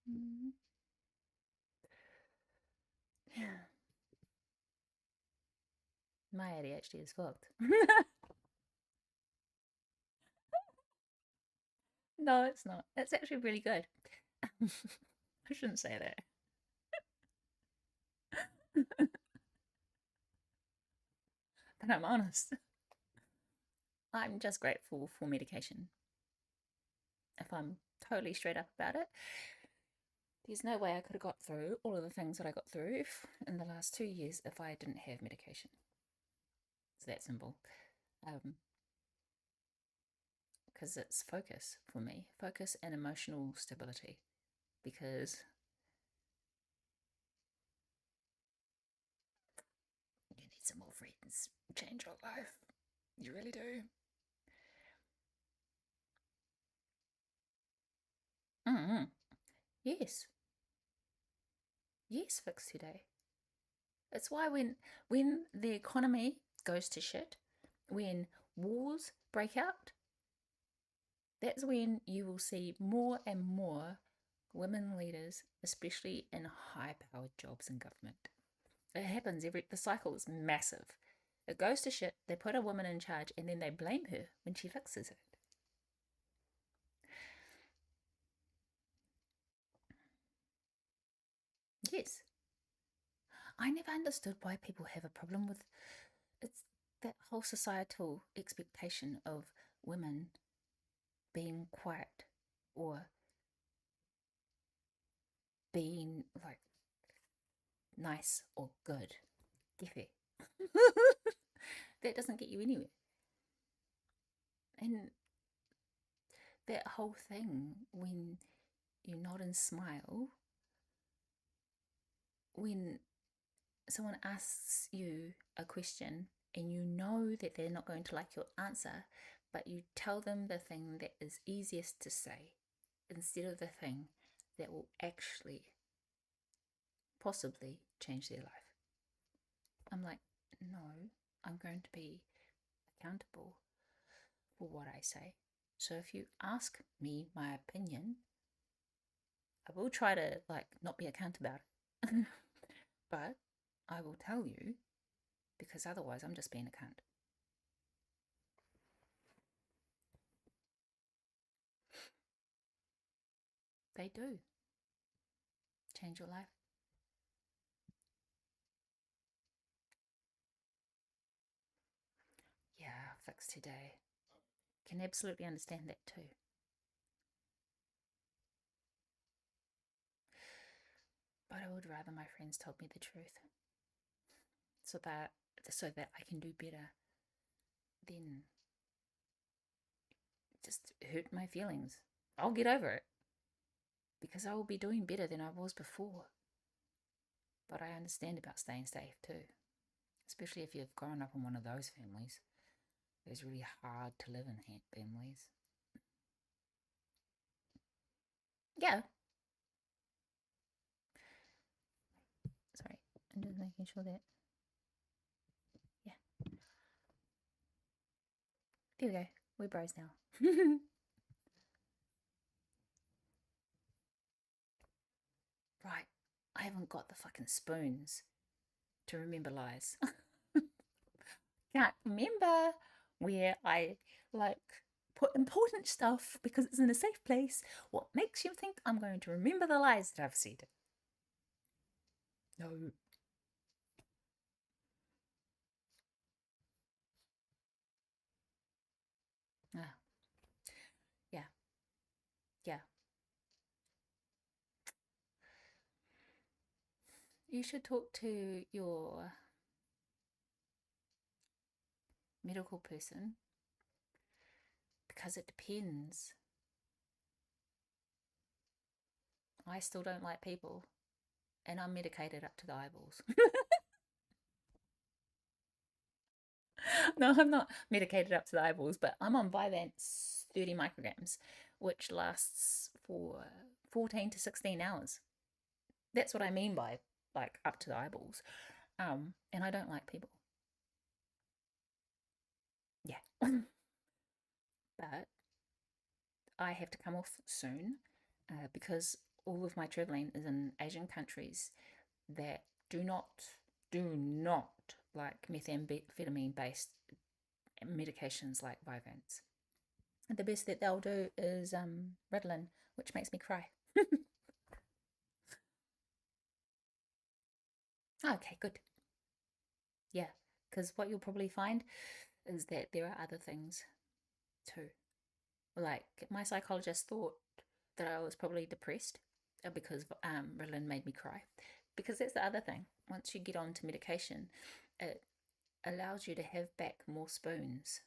Mm. My ADHD is fucked. No, it's not. It's actually really good. I shouldn't say that. But I'm honest. I'm just grateful for medication. If I'm totally straight up about it, there's no way I could have got through all of the things that I got through in the last 2 years if I didn't have medication. It's that simple. Because it's focus for me, focus and emotional stability. Because you need some more friends, change your life. You really do. Mm-hmm. Yes, yes, fix today. It's why when the economy goes to shit, when wars break out, that's when you will see more and more women leaders, especially in high-powered jobs in government. It happens the cycle is massive. It goes to shit, they put a woman in charge, and then they blame her when she fixes it. Yes. I never understood why people have a problem with it's that whole societal expectation of women being quiet or being like nice or good. Get that doesn't get you anywhere. And that whole thing when you nod and smile, when someone asks you a question and you know that they're not going to like your answer, but you tell them the thing that is easiest to say instead of the thing that will actually possibly change their life. I'm like, no, I'm going to be accountable for what I say. So if you ask me my opinion, I will try to like not be a cunt about it. But I will tell you because otherwise I'm just being a cunt. They do change your life. Yeah, fix today. Can absolutely understand that too. But I would rather my friends told me the truth so that I can do better than just hurt my feelings. I'll get over it because I will be doing better than I was before. But I understand about staying safe too, especially if you've grown up in one of those families. It's really hard to live in families. Yeah. Sorry, I'm just making sure that. Yeah. There we go. We're bros now. Right. I haven't got the fucking spoons to remember lies. Can't remember where I like put important stuff because it's in a safe place. What makes you think I'm going to remember the lies that I've said? No. Ah, yeah, yeah. You should talk to your medical person because it depends. I still don't like people, and I'm medicated up to the eyeballs. No, I'm not medicated up to the eyeballs, but I'm on Vyvanse 30 micrograms, which lasts for 14 to 16 hours. That's what I mean by like up to the eyeballs. And I don't like people. Yeah. But I have to come off soon because all of my traveling is in Asian countries that do not like methamphetamine based medications like Vyvanse. The best that they'll do is Ritalin, which makes me cry. Okay, good. Yeah, because what you'll probably find is that there are other things too. Like my psychologist thought that I was probably depressed because Ritalin made me cry. Because that's the other thing. Once you get onto medication, it allows you to have back more spoons.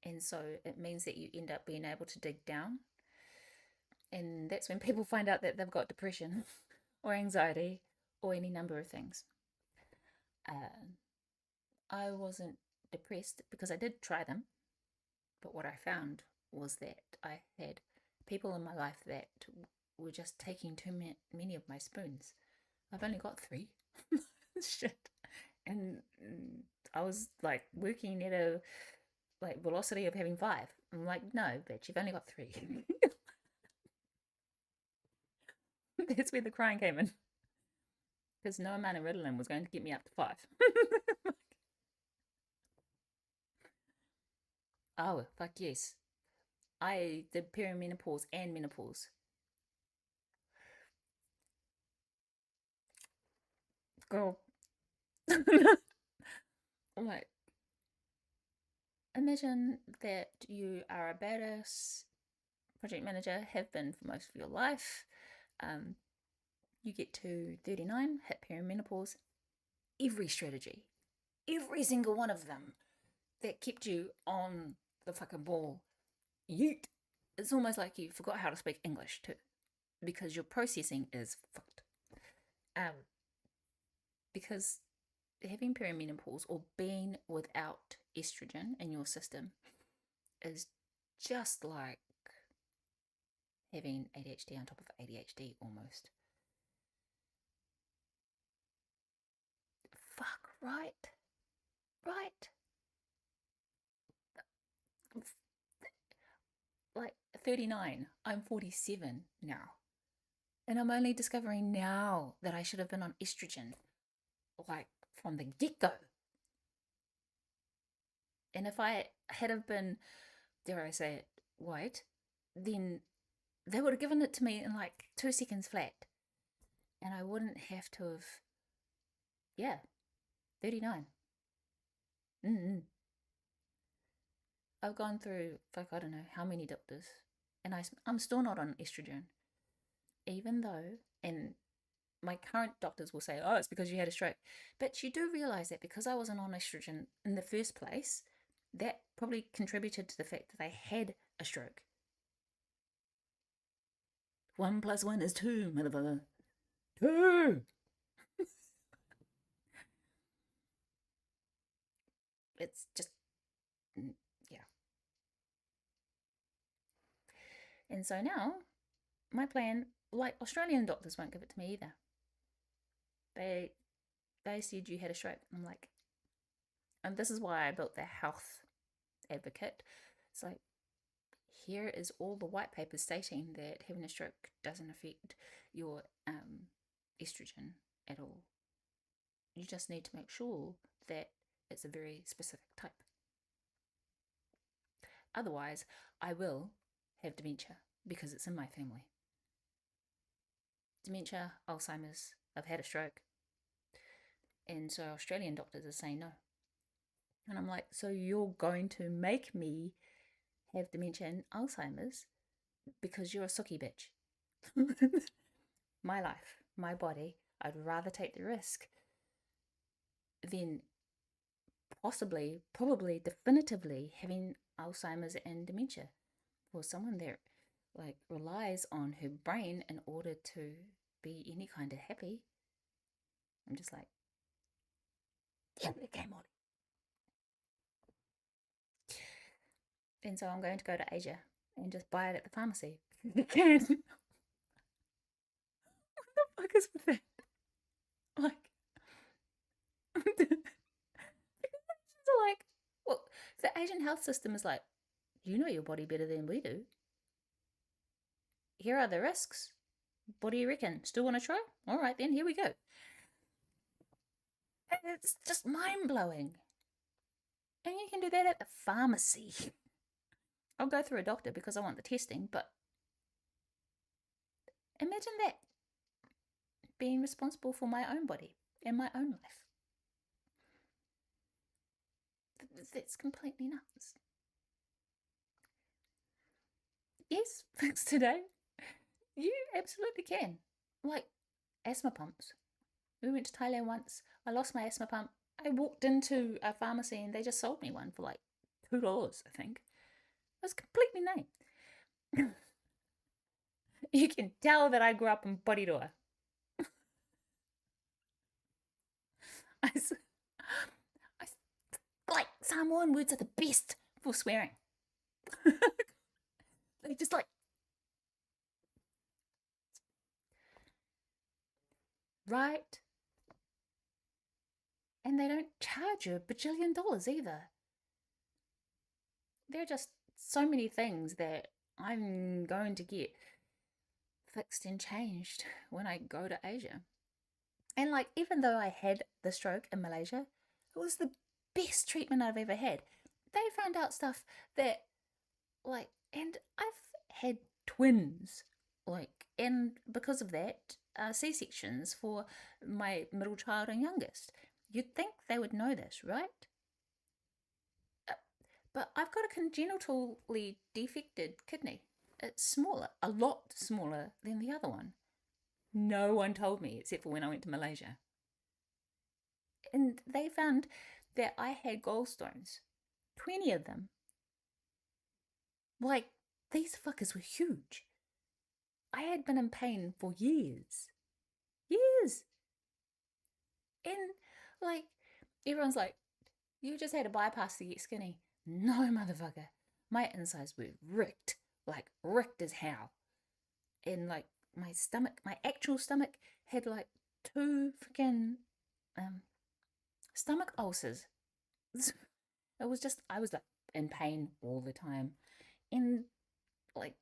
And so it means that you end up being able to dig down. And that's when people find out that they've got depression or anxiety or any number of things. Uh, I wasn't depressed because I did try them, but what I found was that I had people in my life that were just taking too many of my spoons. I've only got three. Shit. And I was like working at a like velocity of having five. I'm like, no, bitch, you've only got three. That's where the crying came in. Because no amount of Ritalin was going to get me up to five. Oh, fuck yes. I did perimenopause and menopause. Girl. Like, imagine that you are a badass project manager, have been for most of your life. Um, you get to 39, hit perimenopause. Every strategy, every single one of them that kept you on the fucking ball, yeet. It's almost like you forgot how to speak English too, because your processing is fucked. Um, because having perimenopause or being without estrogen in your system is just like having ADHD on top of ADHD almost. Fuck, right? Right? Like 39, I'm 47 now. And I'm only discovering now that I should have been on estrogen, like from the get go. And if I had have been, dare I say it, white, then they would have given it to me in like 2 seconds flat. And I wouldn't have to have, yeah, 39. Mm-mm. I've gone through, fuck, I don't know how many doctors. And I'm still not on estrogen. Even though, and my current doctors will say, oh, it's because you had a stroke. But you do realize that because I wasn't on estrogen in the first place, that probably contributed to the fact that I had a stroke. 1 plus 1 is 2, motherfucker. 2! It's just, yeah. And so now, my plan, like Australian doctors won't give it to me either. They they said you had a stroke. I'm like, and this is why I built the health advocate. It's like, here is all the white papers stating that having a stroke doesn't affect your estrogen at all. You just need to make sure that it's a very specific type. Otherwise, I will have dementia because it's in my family. Dementia, Alzheimer's, I've had a stroke. And so Australian doctors are saying no. And I'm like, so you're going to make me have dementia and Alzheimer's because you're a sookie bitch. My life, my body, I'd rather take the risk than possibly, probably, definitively having Alzheimer's and dementia. For someone that like relies on her brain in order to be any kind of happy, I'm just like, yeah, okay, Molly. And so I'm going to go to Asia and just buy it at the pharmacy. You can. What the fuck is with that? Like, like, well, the Asian health system is like, you know your body better than we do. Here are the risks. What do you reckon? Still want to try? All right, then, here we go. It's just mind blowing. And you can do that at the pharmacy. I'll go through a doctor because I want the testing, but imagine that being responsible for my own body and my own life. That's completely nuts. Yes, thanks today. You absolutely can. Like asthma pumps. We went to Thailand once. I lost my asthma pump. I walked into a pharmacy and they just sold me one for like $2, I think. It was completely new. You can tell that I grew up in Porirua. I, I, like Samoan words are the best for swearing. They just like right, and they don't charge you $1 bajillion either. There are just so many things that I'm going to get fixed and changed when I go to Asia. And like, even though I had the stroke in Malaysia, it was the best treatment I've ever had. They found out stuff that, like, and I've had twins, like, and because of that, C sections for my middle child and youngest. You'd think they would know this, right? Uh, But I've got a congenitally defected kidney. It's smaller, a lot smaller than the other one. No one told me except for when I went to Malaysia. And they found that I had gallstones, 20 of them. Like, these fuckers were huge. I had been in pain for years. Years. And, like, everyone's like, you just had a bypass to get skinny. No, motherfucker. My insides were ripped. Like, ripped as hell. And, like, my stomach, my actual stomach, had, like, two freaking stomach ulcers. It was just, I was like in pain all the time. And like,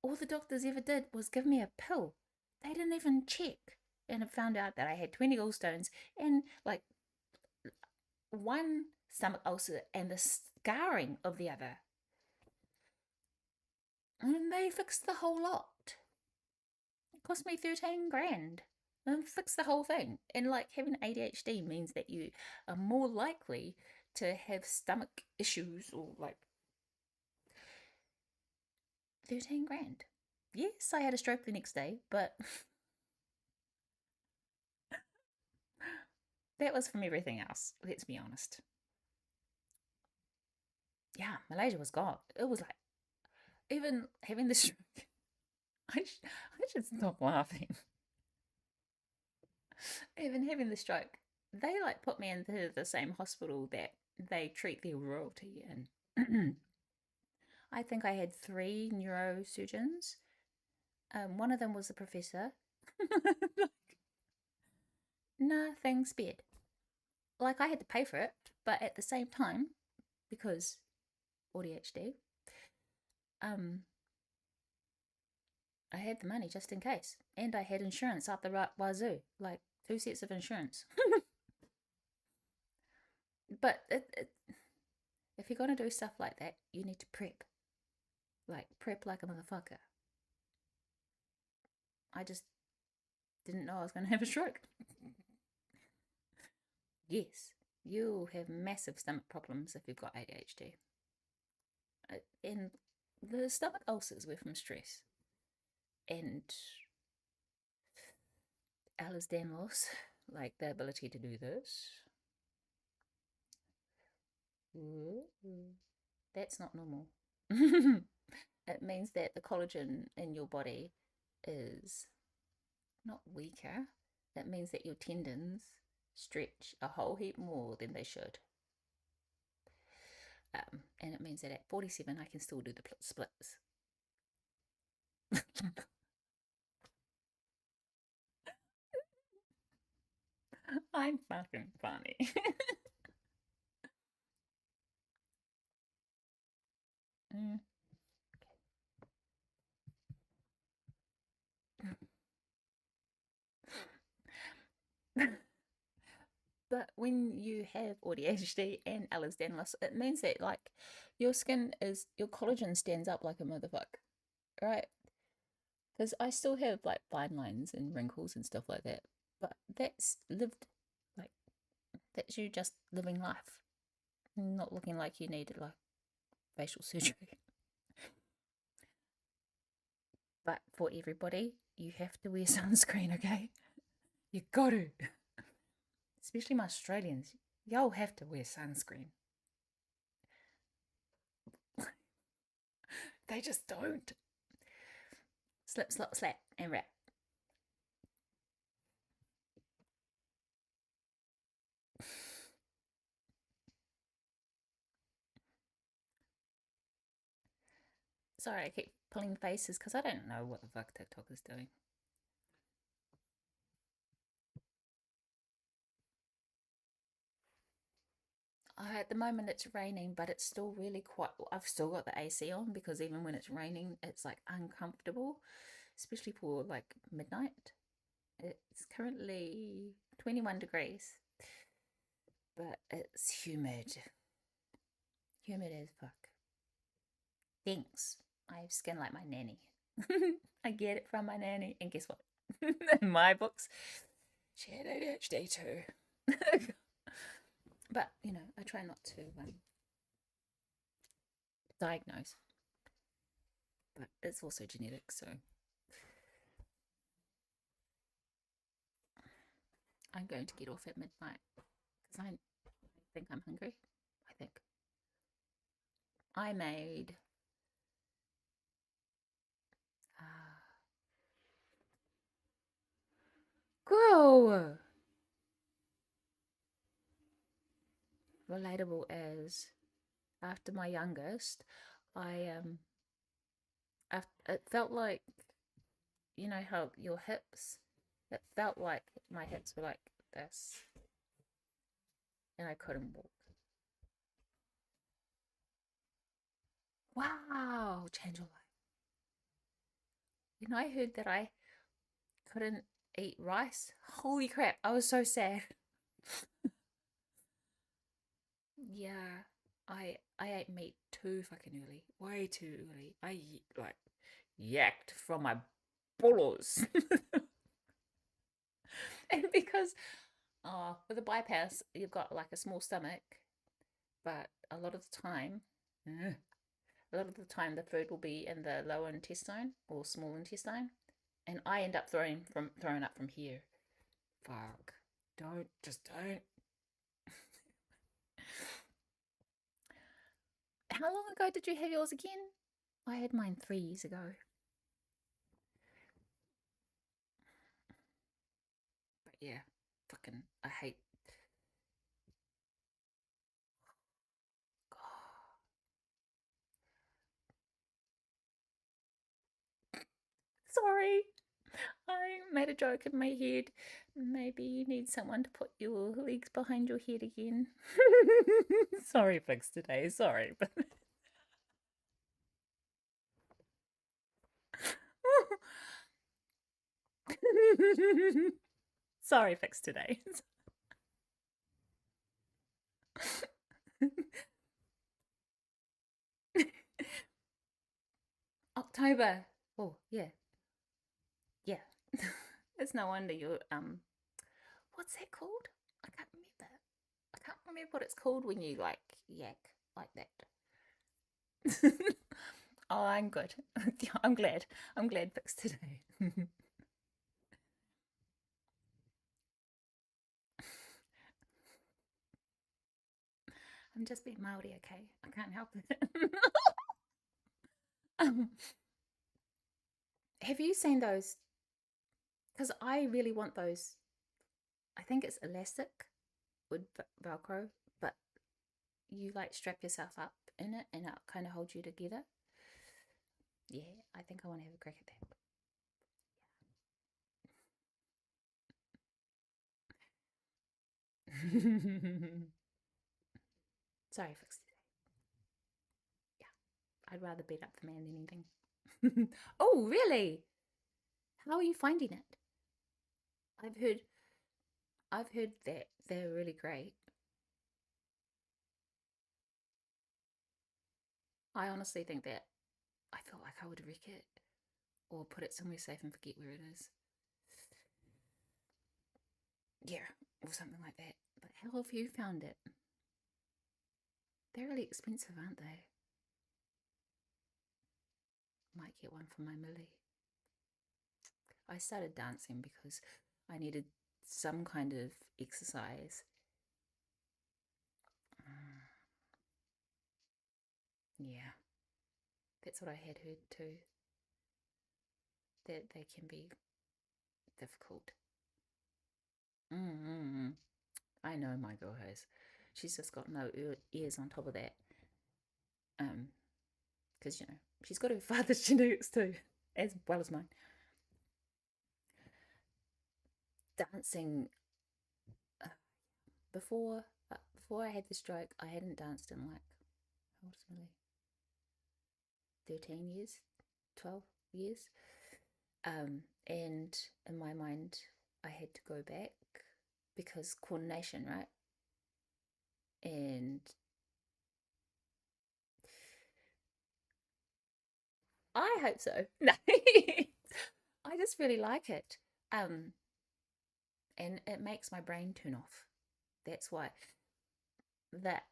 all the doctors ever did was give me a pill. They didn't even check. And it found out that I had 20 gallstones and like one stomach ulcer and the scarring of the other. And they fixed the whole lot. It cost me 13 grand. And fixed the whole thing. And like having ADHD means that you are more likely to have stomach issues or like 13 grand. Yes, I had a stroke the next day, but that was from everything else, let's be honest. Yeah, Malaysia was gone. It was like, even having the stroke, I should stop laughing. Even having the stroke, they like put me into the same hospital that they treat their royalty in. I think I had three neurosurgeons. One of them was a professor. Like, nothing spared. Like, I had to pay for it, but at the same time, because ADHD, I had the money just in case, and I had insurance up the right wazoo, like two sets of insurance. But if you're gonna do stuff like that, you need to prep like a motherfucker. I just didn't know I was gonna have a stroke. Yes, you'll have massive stomach problems if you've got ADHD. And the stomach ulcers were from stress and Ehlers-Danlos, like the ability to do this. That's not normal. It means that the collagen in your body is not weaker. It means that your tendons stretch a whole heap more than they should. And it means that at 47, I can still do the splits. I'm fucking funny. Mm. But when you have ADHD and Ehlers-Danlos, it means that like your skin is your collagen stands up like a motherfucker, right? Because I still have like fine lines and wrinkles and stuff like that, but that's lived like that's you just living life, not looking like you needed like facial surgery. But for everybody, you have to wear sunscreen, okay? You got to, especially my Australians. Y'all have to wear sunscreen. They just don't. Slip, slop, slap, and wrap. Sorry, I keep pulling faces because I don't know what the fuck TikTok is doing. At the moment it's raining, but it's still really quite. I've still got the AC on because even when it's raining, it's like uncomfortable, especially for like midnight. It's currently 21 degrees, but it's humid. Humid as fuck. Thanks. I have skin like my nanny. I get it from my nanny, and guess what? In my books, she had ADHD too. But you know, I try not to diagnose. But it's also genetic, so I'm going to get off at midnight because I think I'm hungry. I think I made grow relatable as after my youngest, I it felt like you know how your hips. It felt like my hips were like this, and I couldn't walk. Wow, change your life. When I heard that I couldn't eat rice, holy crap, I was so sad. Yeah, I ate meat too fucking early, way too early. I like yacked from my balls, and because with a bypass you've got like a small stomach, but a lot of the time the food will be in the lower intestine or small intestine, and I end up throwing up from here. Fuck, don't. How long ago did you have yours again? I had mine 3 years ago. But yeah, fucking, I hate. Sorry, I made a joke in my head. Maybe you need someone to put your legs behind your head again. Sorry, Fix today. Sorry, but sorry, Fix today. October. Oh yeah, yeah. It's no wonder you're what's that called? I can't remember. I can't remember what it's called when you like yak like that. Oh, I'm good. I'm glad. I'm glad fixed today. I'm just being Maori, okay? I can't help it. um, have you seen those? Because I really want those. I think it's elastic with Velcro, but you like strap yourself up in it and it kind of holds you together. Yeah, I think I want to have a crack at that. Sorry, fixed it. Yeah, I'd rather beat up the man than anything. Oh, really? How are you finding it? I've heard I've heard that they're really great. I honestly think that I feel like I would wreck it or put it somewhere safe and forget where it is. Yeah, or something like that. But how have you found it? They're really expensive, aren't they? Might get one for my Millie. I started dancing because I needed some kind of exercise. Mm, yeah, that's what I had heard too. That they can be difficult. Mm-hmm. I know my girl has. She's just got no ears on top of that. Um, because she's got her father's genetics too, as well as mine. Dancing uh, before before I had the stroke, I hadn't danced in like how old is Millie? 13 years, 12 years. And in my mind, I had to go back because coordination, right? And I hope so. No, I just really like it. Um, and it makes my brain turn off. That's why that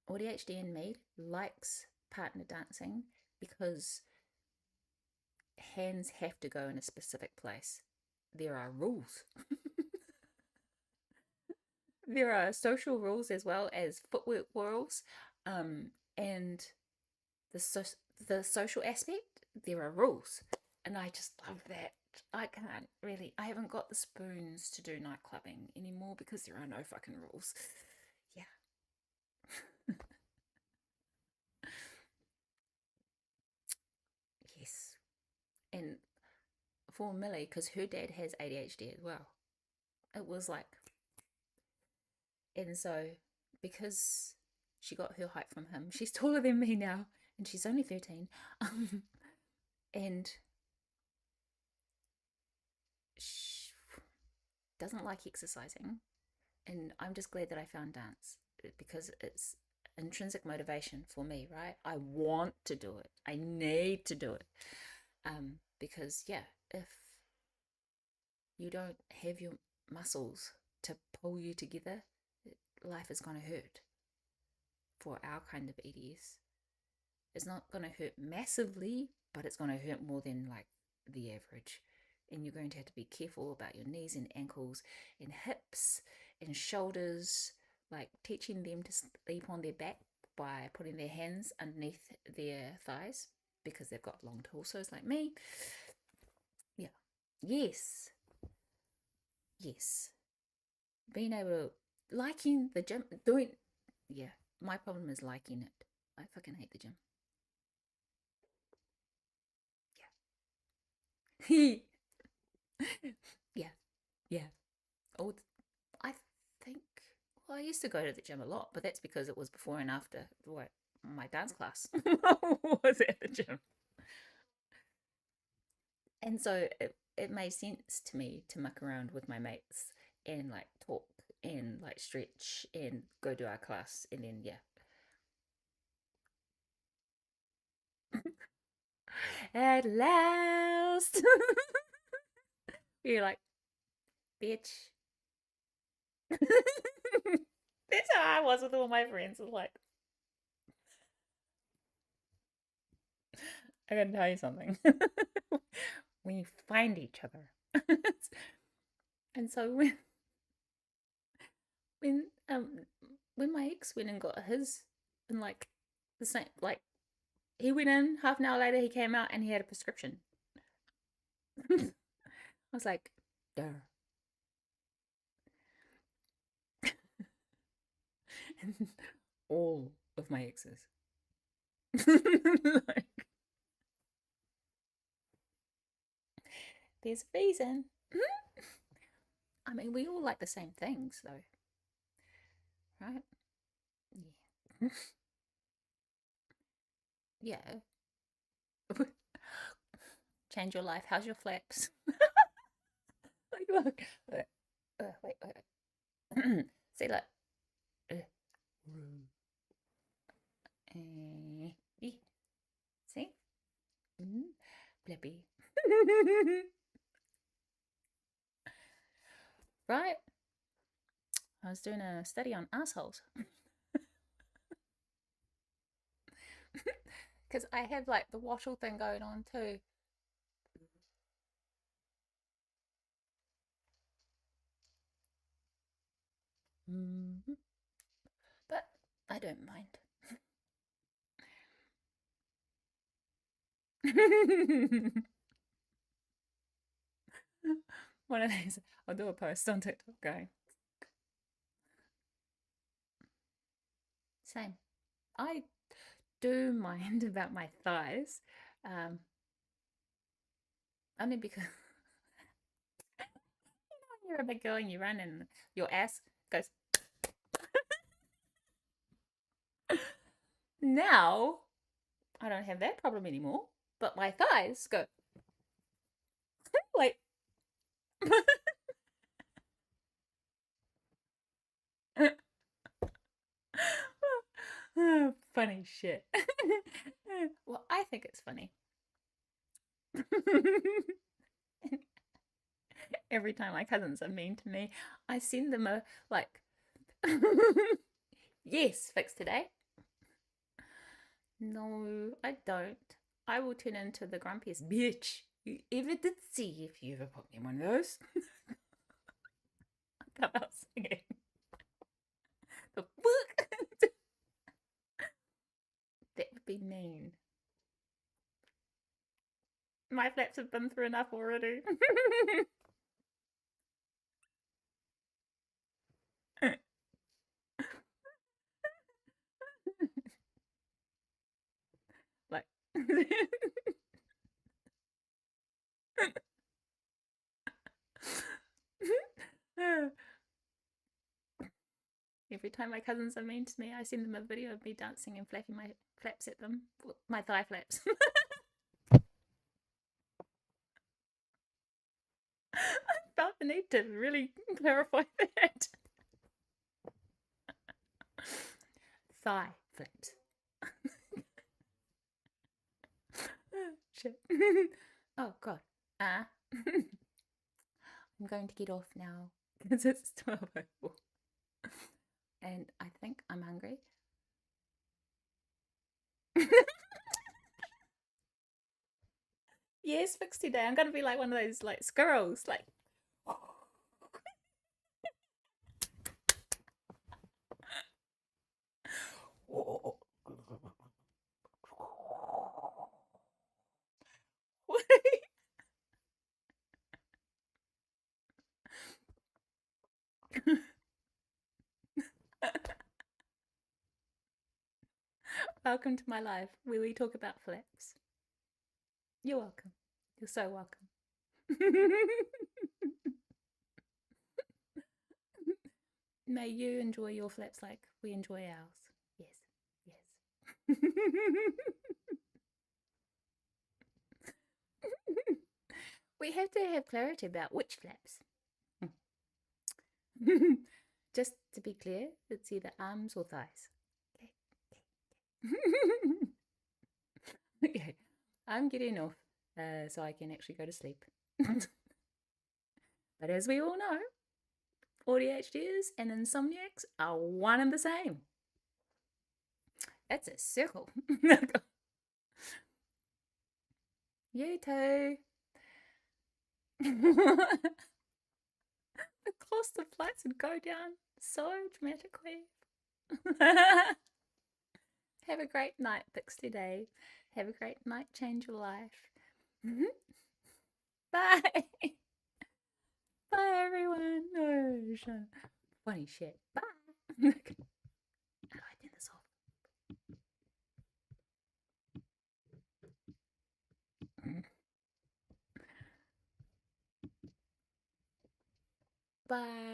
ADHD in me likes partner dancing because hands have to go in a specific place. There are rules. There are social rules as well as footwork rules, and the the social aspect. There are rules, and I just love that. I can't really. I haven't got the spoons to do night clubbing anymore because there are no fucking rules. Yeah. Yes. And for Millie, because her dad has ADHD as well, it was like, and so because she got her height from him, she's taller than me now, and she's only 13. And she doesn't like exercising. And I'm just glad that I found dance because it's intrinsic motivation for me, right? I want to do it. I need to do it. Because yeah, if you don't have your muscles to pull you together, life is going to hurt for our kind of EDS. It's not going to hurt massively, but it's going to hurt more than like the average. And you're going to have to be careful about your knees and ankles and hips and shoulders, like teaching them to sleep on their back by putting their hands underneath their thighs because they've got long torsos like me. Yeah. Yes. Yes. Being able to, liking the gym, doing, yeah. My problem is liking it. I fucking hate the gym. Yeah. Yeah. Yeah. Oh, I think, well, I used to go to the gym a lot, but that's because it was before and after what my dance class was at the gym. And so it made sense to me to muck around with my mates and like talk and like stretch and go to our class. And then, yeah. At last. You're like, bitch. That's how I was with all my friends. It was like, I gotta tell you something. When you find each other. And so when when my ex went and got his and like the same like he went in, half an hour later he came out and he had a prescription. I was like, duh. And all of my exes. Like, there's a reason. I mean, we all like the same things, though, right? Yeah. Yeah. Change your life. How's your flaps? Like, look. Wait, wait. Say that. See? Flippy. Right? I was doing a study on assholes. Because I have like the wattle thing going on too. But I don't mind. One of these, I'll do a post on TikTok going. Same. I do mind about my thighs. Um, only because you're a big girl and you run and your ass goes. Now, I don't have that problem anymore, but my thighs go like. Funny shit. Well, I think it's funny. Every time my cousins are mean to me, I send them a like, yes, fix today. No, I don't. I will turn into the grumpiest bitch you ever did see if you ever put me in one of those. I thought I was singing. The fuck? That would be mean. My flaps have been through enough already. Like, every time my cousins are mean to me, I send them a video of me dancing and flapping my flaps at them. My thigh flaps. I felt the need to really clarify that. Thigh flaps. Shit. Oh, God. I'm going to get off now because it's 12:04. And I think I'm hungry. Yes, fixed today. I'm gonna be like one of those like squirrels, like. Welcome to my life where we talk about flaps. You're welcome. You're so welcome. May you enjoy your flaps like we enjoy ours. Yes, yes. We have to have clarity about which flaps. Just to be clear, it's either arms or thighs. Okay, I'm getting off so I can actually go to sleep. But as we all know, ADHDs and insomniacs are one and the same. That's a circle. You too. The cost of flights would go down so dramatically. Have a great night, Pixie Day. Have a great night, change your life. Bye. Bye, everyone. Oh, funny shit. Bye. How do I turn this off? Bye.